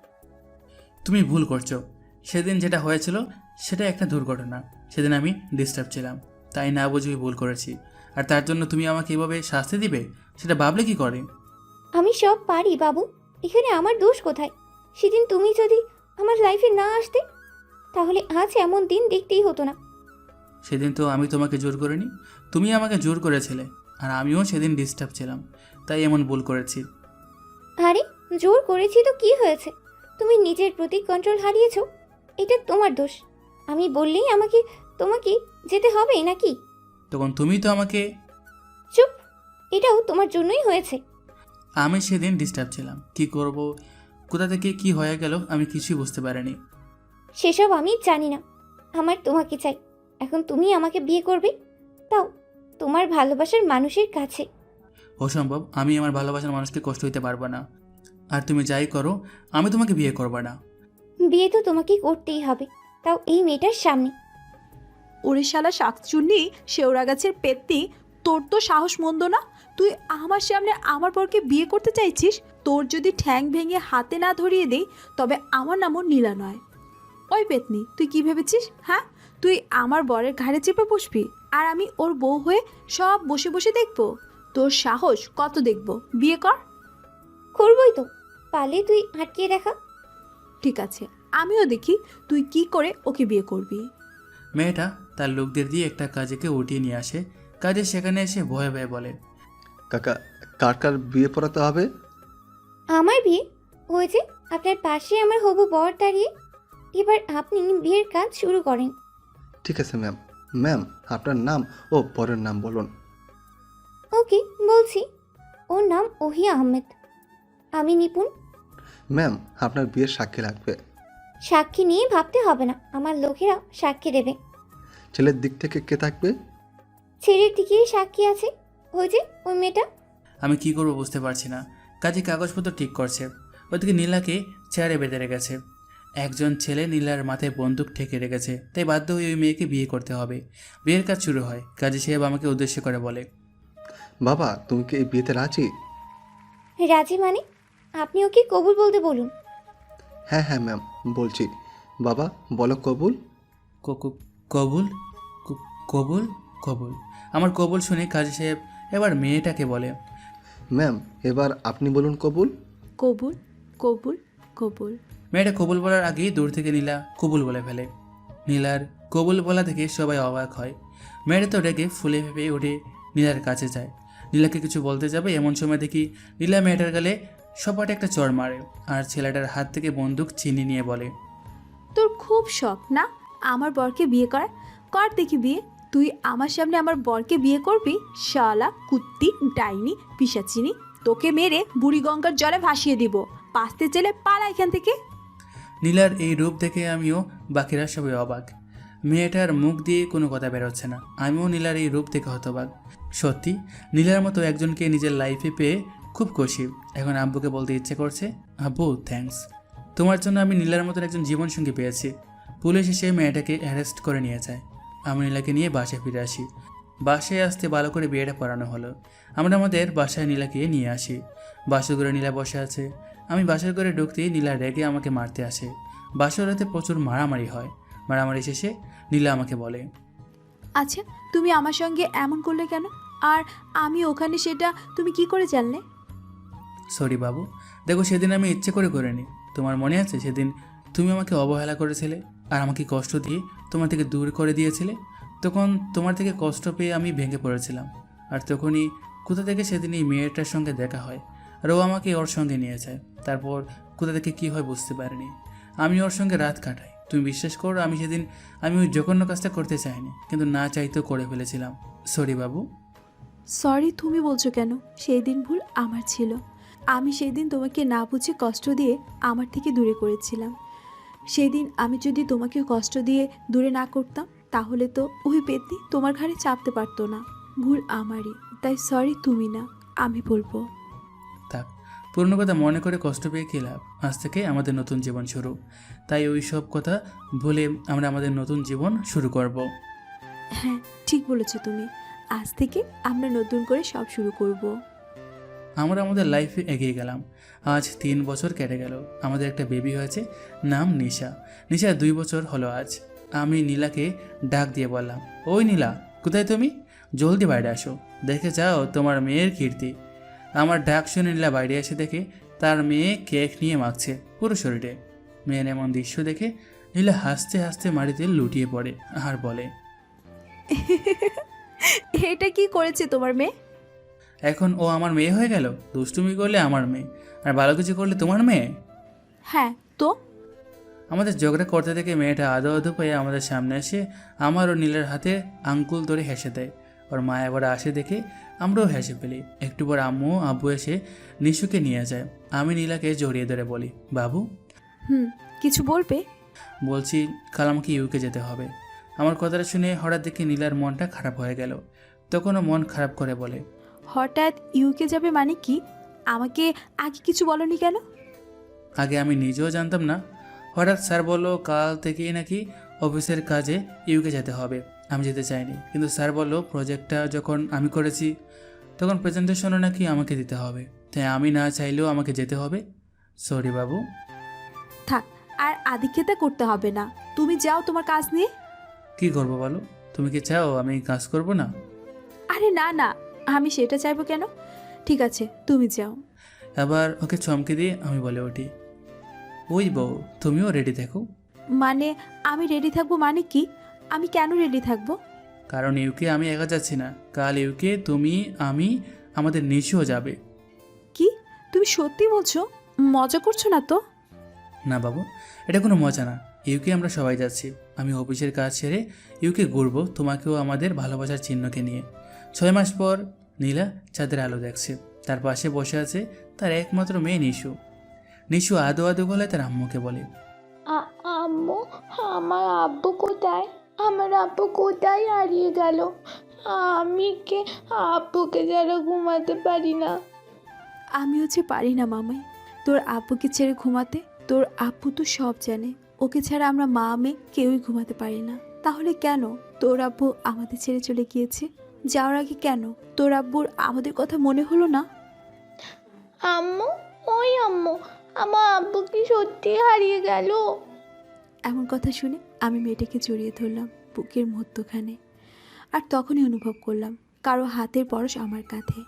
তুমি ভুল করছো। সেদিন যেটা হয়েছিল সেটা একটা দুর্ঘটনা। সেদিন আমি ডিস্টার্ব ছিলাম, তাই না বুঝে ভুল করেছি। আর তার জন্য তুমি আমাকে এভাবে শাস্তি দিবে, সেটা ভাবলে কি করে?
আমি সব পারি বাবু, এখানে আমার দোষ কোথায়? সেদিন তুমি যদি আমার লাইফে না আসতে তাহলে আজ এমন দিন দেখতেই হতো না।
সেদিন তো আমি তোমাকে জোর করিনি, তুমি আমাকে জোর করেছিলে। আর আমিও সেদিন ডিস্টার্ব ছিলাম, তাই এমন ভুল করেছি।
আরে জোর করেছি তো কি হয়েছে? তুমি নিজের প্রতি কন্ট্রোল হারিয়েছো, এটা তোমার দোষ। আমি বললেই তোমাকে যেতে হবে নাকি?
তখন তুমি তো আমাকে...
চুপ, এটাও তোমার জন্যই হয়েছে।
আমি সেদিন ডিস্টার্ব ছিলাম, কি করব, কোথা থেকে কি হয়ে গেল আমি কিছুই বুঝতে পারিনি।
সেসব আমি জানি না। আমার তোমাকে চাই। এখন তুমি আমাকে বিয়ে করবে, তাও তোমার ভালোবাসার মানুষের কাছে।
অসম্ভব, আমি আমার ভালোবাসার মানুষকে কষ্ট দিতে পারবো না। আর তুমি যাই করো, আমি তোমাকে বিয়ে করবো না।
বিয়ে তো তোমাকে করতেই হবে, তাও এই মেয়েটার সামনে।
ওরে শালা শাকচুন্নি, শেওড়া গাছের পেত্তি, তোর তো সাহস মন্দ না। তুই আমার সামনে আমার বরকে বিয়ে করতে চাইছিস? তোর যদি ঠ্যাং ভেঙে হাতে না ধরিয়ে দেই তবে আমার নামও নীলা নয়। ওই পেতনি, তুই কি ভেবেছিস? হ্যাঁ, তুই আমার বরের ঘাড়ে চেপে বসবি আর আমি ওর বউ হয়ে সব বসে বসে দেখবো? তোর সাহস কত দেখবো? বিয়ে কর।
করবই তো, পালে তুই আটকিয়ে দেখা।
ঠিক আছে, আমিও দেখি তুই কি করে ওকে বিয়ে করবি।
মেয়েটা তার লোকদের দিয়ে একটা কাজেকে উঠিয়ে নিয়ে আসে। কাজে সেখানে এসে ভয়ে ভয়ে বলে,
কাকা, কার কার বিয়ে পড়াতে হবে?
আমার বিয়ে? ওই যে আপনার পাশে আমার হবু বর দাঁড়িয়ে। এবার আপনি বিয়ের কাজ শুরু করেন।
ঠিক আছে ম্যাম। ম্যাম, আপনার নাম ও পরের নাম বলুন।
ওকে, বলছি। ওর নাম ওহি আহমেদ। আমি নিপুণ।
ম্যাম, আপনার বিয়ের সাক্ষী লাগবে।
সাক্ষী নিয়ে ভাবতে হবে না, আমার লোকেরা সাক্ষী দেবে।
ছেলের দিক থেকে কে থাকবে?
ছেলের দিকেই সাক্ষী আছে, ওই যে ওই মেয়েটা।
আমি কি করবো বুঝতে পারছি না। কাজে কাগজপত্র ঠিক করছে, ওদিকে নীলাকে চেয়ারে বেঁধে রেখেছে। একজন ছেলে নীলার মাথায় বন্দুক ঠেকে রেখেছে, তাই বাধ্য হয়ে ওই মেয়েকে বিয়ে করতে হবে। বিয়ের কাজ শুরু হয়। কাজী সাহেব আমাকে উদ্দেশ্য করে বলে,
বাবা, তুমি কি এই বিয়েতে রাজি?
রাজি মানে? আপনি ওকে কবুল বলতে বলুন।
হ্যাঁ হ্যাঁ ম্যাম, বলছি। বাবা বলো কবুল।
কবুল কবুল কবুল। আমার কবুল শুনে কাজী সাহেব এবার মেয়েটাকে বলে,
ম্যাম, এবার আপনি বলুন কবুল।
কবুল কবুল কবুল।
মেয়েটা কবুল বলার আগেই দূর থেকে নীলা কবুল বলে ফেলে। নীলার কবুল বলা থেকে সবাই অবাক হয়। মেয়েটা তো রেগে ফুলে ফেপে উঠে নীলার কাছে যায়। নীলাকে কিছু বলতে যাবে এমন সময় দেখি নীলা মেয়েটার গালে সপাটে একটা চড় মারে আর ছেলেটার হাত থেকে বন্দুক ছিনিয়ে নিয়ে বলে,
তোর খুব শখ না আমার বরকে বিয়ে করার? কর দেখি বিয়ে। তুই আমার সামনে আমার বরকে বিয়ে করবি? শালা কুত্তি, ডাইনি, পিশাচিনি, তোকে মেরে বুড়িগঙ্গার জলে ভাসিয়ে দিব। বাঁচতে চেলে পালা এখান থেকে।
নীলার এই রূপ দেখে আমিও বাকিরা সবাই অবাক। মেয়েটার মুখ দিয়ে কোনো কথা বেরোচ্ছে না। আমিও নীলার এই রূপ দেখে হতবাক। সত্যি নীলার মতো একজনকে নিজের লাইফে পেয়ে খুব খুশি। এখন আব্বুকে বলতে ইচ্ছে করছে, আব্বু থ্যাঙ্কস, তোমার জন্য আমি নীলার মতন একজন জীবনসঙ্গী পেয়েছি। পুলিশ এসে মেয়েটাকে অ্যারেস্ট করে নিয়ে যায়। আমি নীলাকে নিয়ে বাসায় ফিরে আসি। বাসায় আসতে ভালো করে বিয়েটা পড়ানো হলো। আমরা আমাদের বাসায় নীলাকে নিয়ে আসি। বাসর ঘরে নীলা বসে আছে। আমি বাসর ঘরে ঢুকতেই নীলা রেগে আমাকে মারতে আসে। বাসর রাতে প্রচুর মারামারি হয়। মারামারি শেষে নীলা আমাকে বলে,
আচ্ছা, তুমি আমার সঙ্গে এমন করলে কেন? আর আমি ওখানে সেটা তুমি কি করে জানলে?
সরি বাবু, দেখো সেদিন আমি ইচ্ছে করে করিনি। তোমার মনে আছে সেদিন তুমি আমাকে অবহেলা করেছিলে আর আমাকে কষ্ট দিয়ে তোমার থেকে দূর করে দিয়েছিলে? তখন তোমার থেকে কষ্ট পেয়ে আমি ভেঙে পড়েছিলাম। আর তখনই কোথা থেকে সেদিন এই মেয়েটার সঙ্গে দেখা হয় আর ও আমাকে ওর সঙ্গে নিয়ে যায়। তারপর কোথা থেকে কী হয় বুঝতে পারিনি, আমি ওর সঙ্গে রাত কাটাই। তুমি বিশ্বাস করো, আমি সেদিন ওই জঘন্য কাজটা করতে চাইনি, কিন্তু না চাইতেও করে ফেলেছিলাম। সরি বাবু।
সরি তুমি বলছো কেন? সেই দিন ভুল আমার ছিল। আমি সেই দিন তোমাকে না বুঝে কষ্ট দিয়ে আমার থেকে দূরে করেছিলাম। সেদিন আমি যদি তোমাকে কষ্ট দিয়ে দূরে না করতাম তাহলে তো ওই পেতনি তোমার ঘাড়ে চাপতে পারতো না। ভুল আমারই, তাই সরি তুমি না, আমি বলবো।
থাক, পুরনো কথা মনে করে কষ্ট পেয়ে কী লাভ? আজ থেকে আমাদের নতুন জীবন শুরু। তাই ওই সব কথা ভুলে আমরা আমাদের নতুন জীবন শুরু করব।
হ্যাঁ, ঠিক বলেছো তুমি। আজ থেকে আমরা নতুন করে সব শুরু করব।
আমরা আমাদের লাইফে এগিয়ে গেলাম। আজ 3 বছর কেটে গেল। আমাদের একটা বেবি হয়েছে, নাম নিশা। নিশা 2 বছর হলো আজ। আমি নীলাকে ডাক দিয়ে বললাম, ওই নীলা, কোথায় তুমি? জলদি বাইরে আসো, দেখে যাও তোমার মেয়ের কীর্তি। আমার ডাক শুনে নীলা বাইরে এসে দেখে তার মেয়ে কেক নিয়ে মাখছে পুরো শরীরে। মেয়ের এমন দৃশ্য দেখে নীলা হাসতে হাসতে মাটিতে লুটিয়ে পড়ে আর বলে,
এটা কি করেছে তোমার মেয়ে?
এখন ও আমার মেয়ে হয়ে গেল? দুষ্টুমি করলে আমার মেয়ে, আর ভালো কিছু করলে তোমার মেয়ে?
হ্যাঁ তো?
আমাদের ঝগড়া করতে থেকে মেয়েটা আদো আদো পেয়ে আমাদের সামনে এসে আমার ও নীলের হাতে আঙ্গুল ধরে হেসে দেয়। ওর মা এবার আসে দেখে আমরাও হেসে ফেলি। একটু পর আম্মু আব্বু এসে নিশুকে নিয়ে যায়। আমি নীলাকে জড়িয়ে ধরে বলি, বাবু।
কিছু বলবে?
বলছি, কাল আমাকে ইউকে যেতে হবে। আমার কথাটা শুনে হঠাৎ দেখে নীলার মনটা খারাপ হয়ে গেল। তখনও মন খারাপ করে বলে,
হঠাৎ ইউকে যাবে মানে কি? আমাকে আগে কিছু বলনি কেন?
আগে আমি নিজেও জানতাম না। হঠাৎ স্যার বললো কাল থেকেই নাকি অফিসের কাজে ইউকে যেতে হবে। আমি যেতে চাইনি, কিন্তু স্যার বললো প্রজেক্টটা যখন আমি করেছি তখন প্রেজেন্টেশনও নাকি আমাকে দিতে হবে, তাই আমি না চাইলেও আমাকে যেতে হবে। সরি বাবু।
থাক, আর আদিক্ষেতা করতে হবে না। তুমি যাও তোমার কাজ নিয়ে।
কি করবো বলো? তুমি কি চাও আমি কাজ করব না?
আরে না না, আমি সেটা চাইবো কেন? ঠিক আছে, তুমি যাও।
আবার ওকে চমকে দিয়ে আমি বলে উঠি, ওই বউ, তুমিও রেডি থেকো।
মানে আমি রেডি থাকবো মানে কি? আমি কেন রেডি থাকবো?
কারণ ইউকে আমি একা যাচ্ছি না, কাল ইউকে তুমি, আমি, আমাদের নিশুও যাবে।
কি তুমি সত্যি বলছো? মজা করছো না তো?
না বাবু, এটা কোনো মজা না। ইউকে আমরা সবাই যাচ্ছি। আমি অফিসের কাজ সেরে ইউকে ঘুরবো, তোমাকেও আমাদের ভালোবাসার চিহ্নকে নিয়ে। 6 মাস পর নীলা চাঁদের আলো দেখছে। তার পাশে বসে আছে তার একমাত্র মেয়ে নিশু। নিশু আদো আদো গলায় তার আম্মুকে বলে,
আম্মু, আমার আব্বু কোথায়? আমার আব্বু কোথায় হারিয়ে গেল? আমি কে আব্বুকে যারা ঘুমাতে পারি না।
আমি হচ্ছে পারি না মামাই তোর আব্বুকে ছেড়ে ঘুমাতে। তোর আব্বু তো সব জানে, ওকে ছাড়া আমরা মা মেয়ে কেউই ঘুমাতে পারি না। তাহলে কেন তোর আব্বু আমাদের ছেড়ে চলে গিয়েছে? যাওয়ার আগে কেন তোর আব্বুর আমাদের কথা মনে হলো না?
আম্মু, ওই আম্মু, আমার আব্বু কি সত্যি হারিয়ে গেল?
এমন কথা শুনে আমি মেয়েটাকে জড়িয়ে ধরলাম বুকের মধ্যখানে। আর তখনই অনুভব করলাম কারো হাতের পরশ আমার কাঁধে।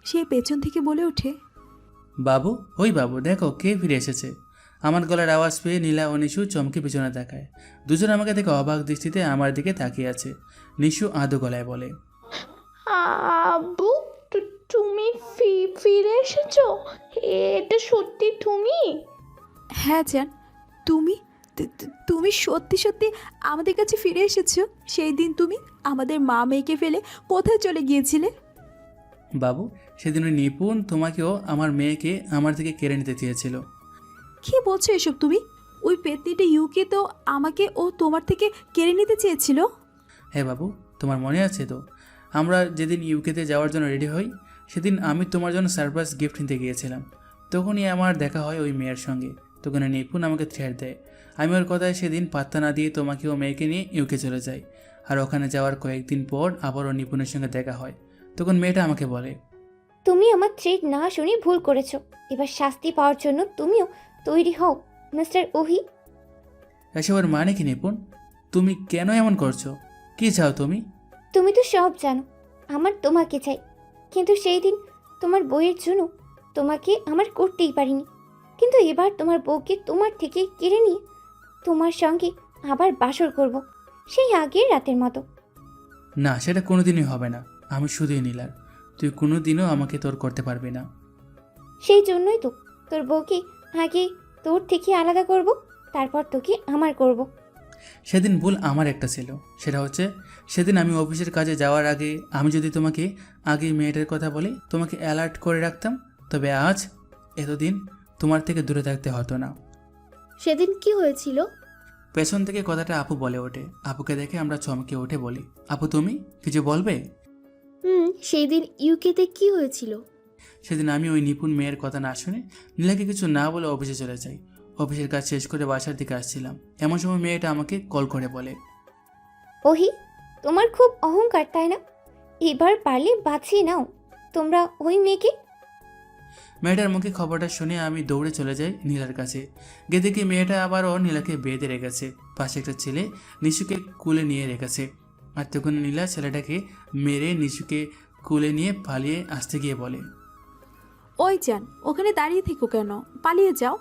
সে পেছন থেকে বলে ওঠে,
বাবু, ওই বাবু, দেখো কে ফিরে এসেছে। আমার গলার আওয়াজ পেয়ে নীলা ও নিশু চমকে পিছনে তাকায়। দুজন আমাকে দেখে অবাক দৃষ্টিতে আমার দিকে তাকিয়ে আছে। নিশু আদো গলায় বলে,
আব্বু, তুমি ফিরে এসেছো? এটা সত্যি তুমি?
হ্যাঁ জান, তুমি সত্যি সত্যি আমাদের কাছে ফিরে এসেছো। সেই দিন তুমি আমাদের মা মেয়েকে ফেলে কোথায় চলে গিয়েছিলে?
বাবু, সেদিন ওই নিপুণ তোমাকেও আমার মেয়েকে আমার থেকে কেড়ে নিতে চেয়েছিল।
কি বলছো এসব তুমি? ওই পেতনিটা ইউকে তো আমাকে ও তোমার থেকে কেড়ে নিতে চেয়েছিল।
হ্যাঁ বাবু, তোমার মনে আছে তো? আমরা যেদিন ইউকেতে যাওয়ার জন্য রেডি হই, সেদিন আমি তোমার জন্য সারপ্রাইজ গিফট নিতে গিয়েছিলাম। তখনই আমার দেখা হয় ওই মেয়ের সঙ্গে। তখন নিপুণ আমাকে থ্রেট দেয়। আমি ওর কথায় সেদিন পাত্তা না দিয়ে তোমাকে ও মেয়েকে নিয়ে ইউকে চলে যাই। আর ওখানে যাওয়ার কয়েকদিন পর আবারও নিপুণের সঙ্গে দেখা হয়। তখন মেয়েটা আমাকে বলে,
তুমি আমার থ্রেট না শুনে ভুল করেছো। এবার শাস্তি পাওয়ার জন্য তুমিও তৈরি হও, মিস্টার ওহি।
এসবের মানে কি নিপুণ? তুমি কেন এমন করছো? কি চাও তুমি?
তুমি তো সব জানো, আমার তোমাকে চাই। কিন্তু সেই দিন তোমার বউয়ের জন্য তোমাকে আমার করতেই পারিনি, কিন্তু এবার তোমার বউকে তোমার থেকে কেড়ে নিয়ে তোমার সঙ্গে আবার বাসর করব, সেই আগের রাতের মতো।
না, সেটা কোনোদিনই হবে না। আমি শুধুই নীলার, তুই কোনোদিনও আমাকে তোর করতে পারবি না।
সেই জন্যই তো তোর বউকে আগে তোর থেকে আলাদা করব, তারপর তোকে আমার করব।
সেদিন ভুল আমার একটা ছিল, সেটা হচ্ছে সেদিন আমি অফিসের কাজে যাওয়ার আগে আমি যদি তোমাকে আগে মেয়েটার কথা বলি, তোমাকে অ্যালার্ট করে রাখতাম, তবে আজ এতদিন তোমার থেকে দূরে থাকতে হতো না।
সেদিন কি হয়েছিল?
পেছন থেকে কথাটা আপু বলে ওঠে। আপুকে দেখে আমরা চমকে উঠে বলি, আপু তুমি কিছু বলবে?
সেই দিন ইউকেতে কি হয়েছিল?
সেদিন আমি ওই নিপুণ মেয়ের কথা না শুনে নীলাকে কিছু না বলে অফিসে চলে যাই। অফিসের কাজ শেষ করে বাসার দিকে আসছিলাম, এমন সময় মেয়েটা আমাকে কল করে বলে,
ওহি, তোমার খুব অহংকার তাই না? এবার পারলে বাঁচিয়ে নাও তোমরা ওই মেয়েকে।
মেয়েটার মুখে খবরটা শুনে আমি দৌড়ে চলে যাই নীলার কাছে। গিয়ে দেখি মেয়েটা আবারও নীলাকে বেঁধে রেখেছে, পাশে একটা ছেলে নিশুকে কুলে নিয়ে রেখেছে। আর তখন নীলা ছেলেটাকে মেরে নিশুকে কুলে নিয়ে পালিয়ে আসতে গিয়ে বলে,
ওই যান, ওখানে দাঁড়িয়ে থেকো কেন, পালিয়ে যাও।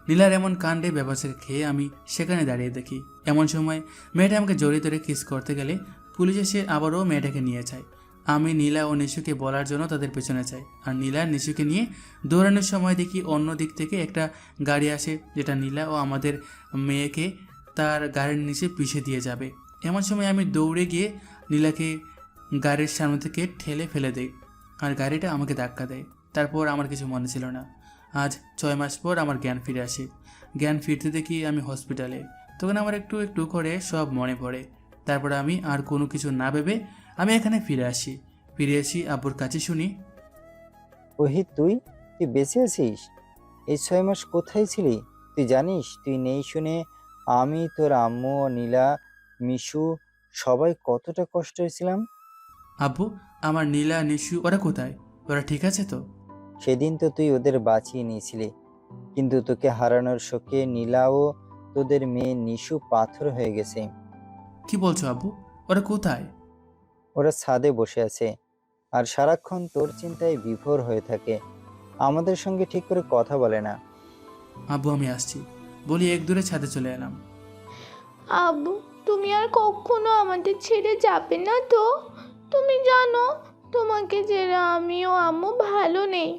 নীলার এমন কাণ্ডে ব্যবসা খেয়ে আমি সেখানে দাঁড়িয়ে দেখি। এমন সময় মেয়েটা আমাকে জড়িয়ে ধরে কিস করতে গেলে পুলিশ এসে আবারও মেয়েটাকে নিয়ে যায়। আমি নীলা ও নিশুকে বলার জন্য তাদের পেছনে যাই, আর নীলা নিশুকে নিয়ে দৌড়ানোর সময় দেখি অন্য দিক থেকে একটা গাড়ি আসে, যেটা নীলা ও আমাদের মেয়েকে তার গাড়ির নিচে পিষে দিয়ে যাবে। এমন সময় আমি দৌড়ে গিয়ে নীলাকে গাড়ির সামনে থেকে ঠেলে ফেলে দেই, আর গাড়িটা আমাকে ধাক্কা দেয়। তারপর আমার কিছু মনে ছিল না। আজ 6 মাস পর আমার জ্ঞান ফিরে আসে। জ্ঞান ফিরতে দেখি আমি হসপিটালে। তখন আমার একটু একটু করে সব মনে পড়ে। তারপর আমি আর কোনো কিছু না ভেবে আমি এখানে ফিরে আসি আব্বুর কাছে। শুনি,
ওহি তুই বেঁচে আছিস? এই 6 মাস কোথায় ছিলি? তুই জানিস তুই নেই শুনে আমি, তোর আম্মু, নীলা, মিশু সবাই কতটা কষ্ট হয়েছিলাম।
আব্বু, আমার নীলা নিশু ওরা কোথায়? ওরা ঠিক আছে তো?
সেদিন তো তুই ওদের বাঁচিয়ে নিয়েছিলি, কিন্তু তোকে হারানোর শোকে নীলা ও তোদের মেয়ে নিশু পাথর হয়ে গেছে।
কি বলছো আব্বু? ওরা কোথায়?
ওরা ছাদে বসে আছে আর সারাক্ষণ তোর চিন্তায় বিভোর হয়ে থাকে, আমাদের সঙ্গে ঠিক করে কথা বলে না।
আব্বু আমি আসছি বলি এক দূরে ছাদে চলে এলাম।
আব্বু, তুমি আর কখনো আমাদের ছেড়ে যাবে না তো? তুমি জানো তোমাকে ছেড়ে আমিও আম্মু ভালো নেই।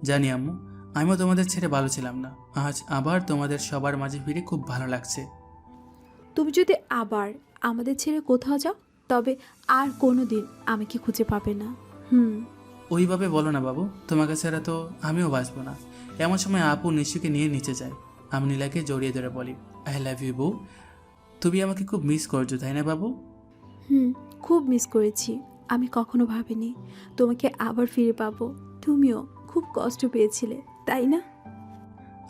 জানি আম্মু, আমিও তোমাদের ছেড়ে ভালো ছিলাম না। আজ আবার তোমাদের সবার মাঝে ফিরে খুব ভালো লাগছে।
তুমি যদি আবার আমাদের ছেড়ে কোথাও যাও, তবে আর কোনো দিন আমাকে খুঁজে পাবে না।
ওইভাবে বলো না বাবু, তোমাকে ছাড়া তো আমিও বাঁচবো না। এমন সময় আপু নিশুকে নিয়ে নিচে যায়। আমি নীলাকে জড়িয়ে ধরে বলি, আই লাভ ইউ বউ। তুমি আমাকে খুব মিস করছো তাই না বাবু?
খুব মিস করেছি। আমি কখনো ভাবিনি তোমাকে আবার ফিরে পাবো। তুমিও খুব কষ্ট পেয়েছিলে তাই না?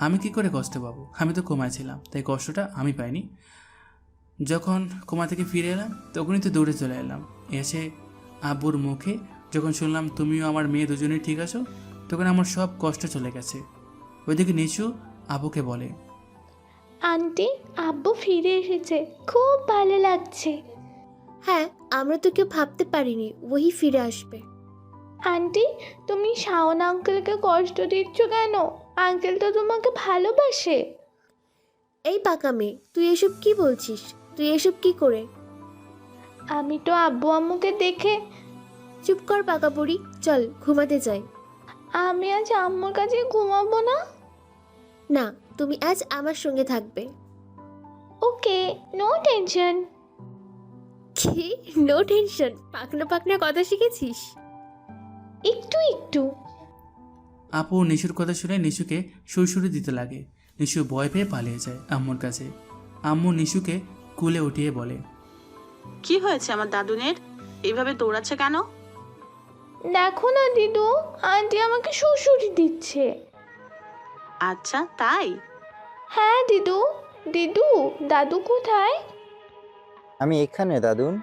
আমি কি করে কষ্ট পাবো? আমি তো কোমায় ছিলাম, তাই কষ্টটা আমি পাইনি। যখন কোমা থেকে ফিরে এলাম তখনই তো দৌড়ে চলে এলাম। এসে আব্বুর মুখে যখন শুনলাম তুমিও আমার মেয়ে দুজনেই ঠিক আছো, তখন আমার সব কষ্ট চলে গেছে। ওইদিকে নিশু আব্বুকে বলে,
আন্টি, আব্বু ফিরে এসেছে, খুব ভালো লাগছে।
হ্যাঁ, আমরা তো কেউ ভাবতে পারিনি ওই ফিরে আসবে।
আন্টি, তুমি শাওন আঙ্কেলকে কষ্ট দিচ্ছ কেন? আঙ্কেল তো তোমাকে ভালোবাসে।
এই পাকা মেয়ে, তুই এসব কি বলছিস? তুই এসব কি করে?
আমি তো আব্বু আম্মুকে দেখে।
চুপ কর পাকা বুড়ি, চল ঘুমাতে যাই।
আমি আজ আম্মুর কাছে ঘুমাবো না।
না, তুমি আজ আমার সঙ্গে থাকবে।
ওকে, নো টেনশন।
কি নো টেনশন? পাকনা পাকনা কথা শিখেছিস?
একটু একটু।
আপু নিশুর কথা শুনে নিশুকে সুরসুরি দিতে লাগে। নিশু ভয় পেয়ে পালিয়ে যায় আম্মুর কাছে। আম্মু নিশুকে কুলে উঠিয়ে বলে,
কি হয়েছে আমার দাদুনের? এইভাবে দৌড়াচ্ছে কেন?
দেখো না দিদু, আন্টি আমাকে সুরসুরি দিচ্ছে।
আচ্ছা তাই?
হ্যাঁ দিদু। দিদু, দাদু কোথায়?
আমি এখানে দাদুন।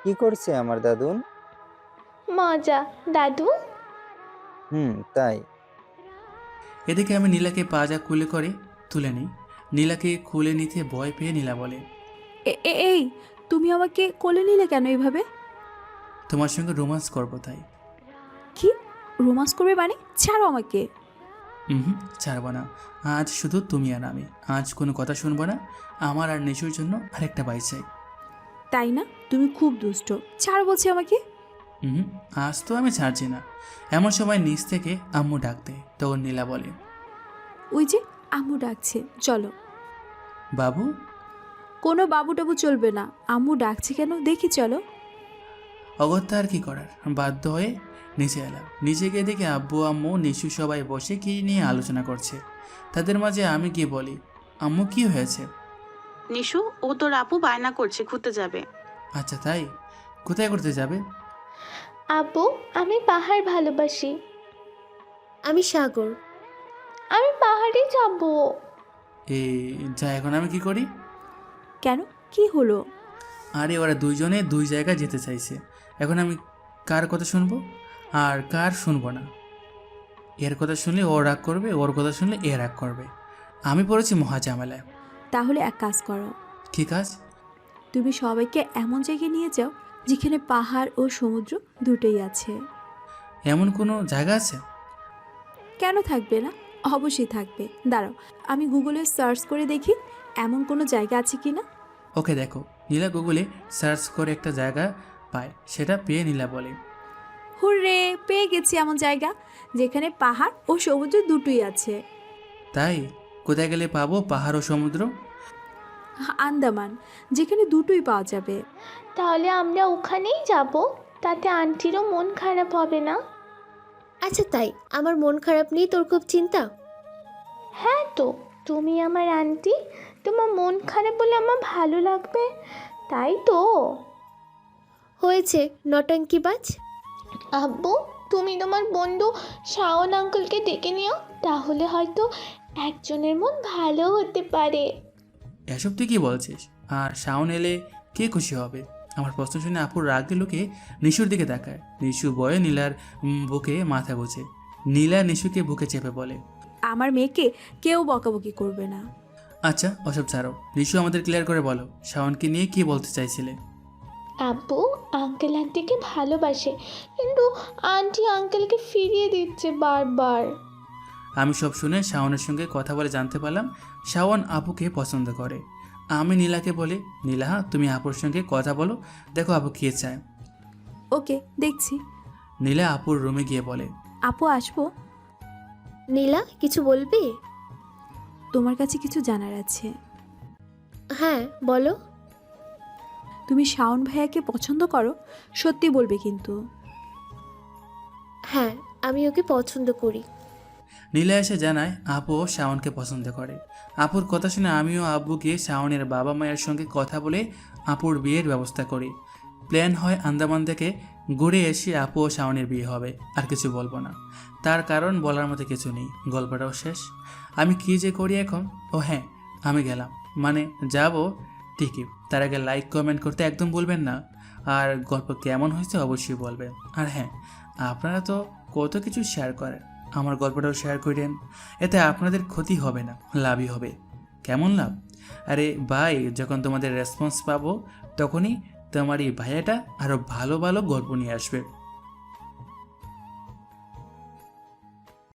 কি করছে আমার দাদুন?
মজা। দাদু?
তাই।
এদিকে আমি নীলাকে পাজা কুলে করে তুলে নিই। নীলাকে খুলে নিতে ভয় পেয়ে নীলা বলে,
এই তুমি আমাকে কোলে নিলে কেন এইভাবে?
তোমার সঙ্গে রোমান্স করবো তাই।
কি রোমান্স করবে মানে? ছাড়ো আমাকে।
হুম, ছাড়বো না। আজ শুধু তুমি আর আমি। আজ কোনো কথা শুনবো না। আমার আর নিশুর জন্য আরেকটা বাই চাই।
তাই না? তুমি খুব দুষ্ট। ছাড়ো বলছি আমাকে।
হুম, আজ তো আমি ছাড়ছি না। এমন সময় নিচ থেকে আম্মু ডাক দেয়। তখন নীলা বলে,
ওই যে আম্মু ডাকছে, চলো।
বাবু?
কোনো বাবু টাবু চলবে না, আম্মু ডাকছে কেন দেখি, চলো।
অগত্যা আর কি করার, বাধ্য হয়ে নিচে এলাম। নিচে গিয়ে দেখি আব্বু আম্মু নিশু সবাই বসে কী নিয়ে আলোচনা করছে। তাদের মাঝে আমি গিয়ে বলি, আম্মু কি হয়েছে?
নিশু, ও তোর আপু বায়না করছে ঘুরতে যাবে।
আচ্ছা তাই, কোথায় করতে যাবে?
আব্বু, আমি পাহাড় ভালোবাসি।
আমি সাগর।
আমি পাহাড়ে যাব।
এই যা, এখন আমি কি করি?
কেন, কি হলো?
আরে ওরা দুইজনে দুই জায়গায় যেতে চাইছে। এখন আমি কার কথা শুনবো আর কার শুনবো না? এর কথা শুনলে ও রাগ করবে, ওর কথা শুনলে এ রাগ করবে। আমি পড়েছি মহা ঝামেলায়।
তাহলে এক কাজ করো,
কি কাজ?
তুমি সবাইকে এমন জায়গায় নিয়ে যাও যেখানে পাহাড় ও সমুদ্র দুটোই আছে।
এমন কোনো জায়গা আছে?
কেন থাকবে না? অবশ্যই থাকবে। দাঁড়াও, আমি গুগলে সার্চ করে দেখি এমন কোনো জায়গা আছে কি না।
ওকে দেখো, নীলা গুগলে সার্চ করে একটা জায়গা পায়। সেটা পেয়ে নীলা বলে,
হুররে, পেয়ে গেছি এমন জায়গা যেখানে পাহাড় ও সমুদ্র দুটোই আছে।
তাই? কোথায় গেলে পাবো পাহাড় ও সমুদ্র?
আন্দামান, যেখানে দুটোই পাওয়া যাবে।
তাহলে আমরা ওখানেই যাব, তাতে আন্টিরও মন খারাপ হবে না।
আচ্ছা তাই, আমার মন খারাপ নিয়ে তোর খুব চিন্তা?
হ্যাঁ তো, তুমি আমার আন্টি, তোমার মন খারাপ বলে আমার ভালো লাগবে, তাই তো।
হয়েছে নটাঙ্কিবাজ।
আব্বু, তুমি তোমার বন্ধু শাওন আঙ্কেলকে ডেকে নিও, তাহলে হয়তো একজনের মন ভালো হতে পারে।
এসব তুই কি বলছিস? আর শাওন এলে কে খুশি হবে? আমার প্রশ্ন শুনে আপুর রাগ লুকে নিশুর দিকে তাকায়। নিশু বয়ে নীলার বুকে মাথা গোছে। নীলা নিশুকে বুকে চেপে বলে,
আমার মেয়েকে কেউ বকাবকি করবে না।
আচ্ছা ওসব ছাড়ো, নিশু আমাদের ক্লিয়ার করে বলো, শাওনকে নিয়ে কি বলতে চাইছিলে?
আব্বু আঙ্কেল আন্টিকে ভালোবাসে, কিন্তু আন্টি আঙ্কেলকে ফিরিয়ে দিচ্ছে বারবার।
আমি সব শুনে শাওনের সঙ্গে কথা বলে জানতে পারলাম শাওন আপুকে পছন্দ করে। আমি নীলাকে বলি, নীলা তুমি আপুর সঙ্গে কথা বলো, দেখো আপু কে চায়।
ওকে, দেখছি।
নীলা আপুর রুমে গিয়ে বলে,
আপু আসবো?
নীলা, কিছু বলবি?
তোমার কাছে কিছু জানার আছে।
হ্যাঁ বলো।
তুমি শাওন ভাইয়াকে পছন্দ করো? সত্যি বলবে কিন্তু।
হ্যাঁ, আমি ওকে পছন্দ করি।
নীলা এসে জানায় আপুও শাওনকে পছন্দ করে। আপুর কথা শুনে আমিও আব্বুকে শাওনের বাবা মায়ের সঙ্গে কথা বলে আপুর বিয়ের ব্যবস্থা করি। প্ল্যান হয় আন্দামান থেকে ঘুরে এসে আপু ও শাওনের বিয়ে হবে। আর কিছু বলবো না, তার কারণ বলার মতো কিছু নেই। গল্পটাও শেষ। আমি কী যে করি এখন। ও হ্যাঁ, আমি গেলাম, মানে যাব ঠিকই। তার আগে লাইক কমেন্ট করতে একদম ভুলবেন না। আর গল্প কেমন হয়েছে অবশ্যই বলবেন। আর হ্যাঁ, আপনারা তো কত কিছু শেয়ার করেন, আমার গল্পটাও শেয়ার করেন। এতে আপনাদের ক্ষতি হবে না, লাভই হবে। কেমন লাভ? আরে ভাই, যখন তোমাদের রেসপন্স পাবো তখনই তোমার এই ভাইয়াটা আরও ভালো ভালো গল্প নিয়ে আসবে।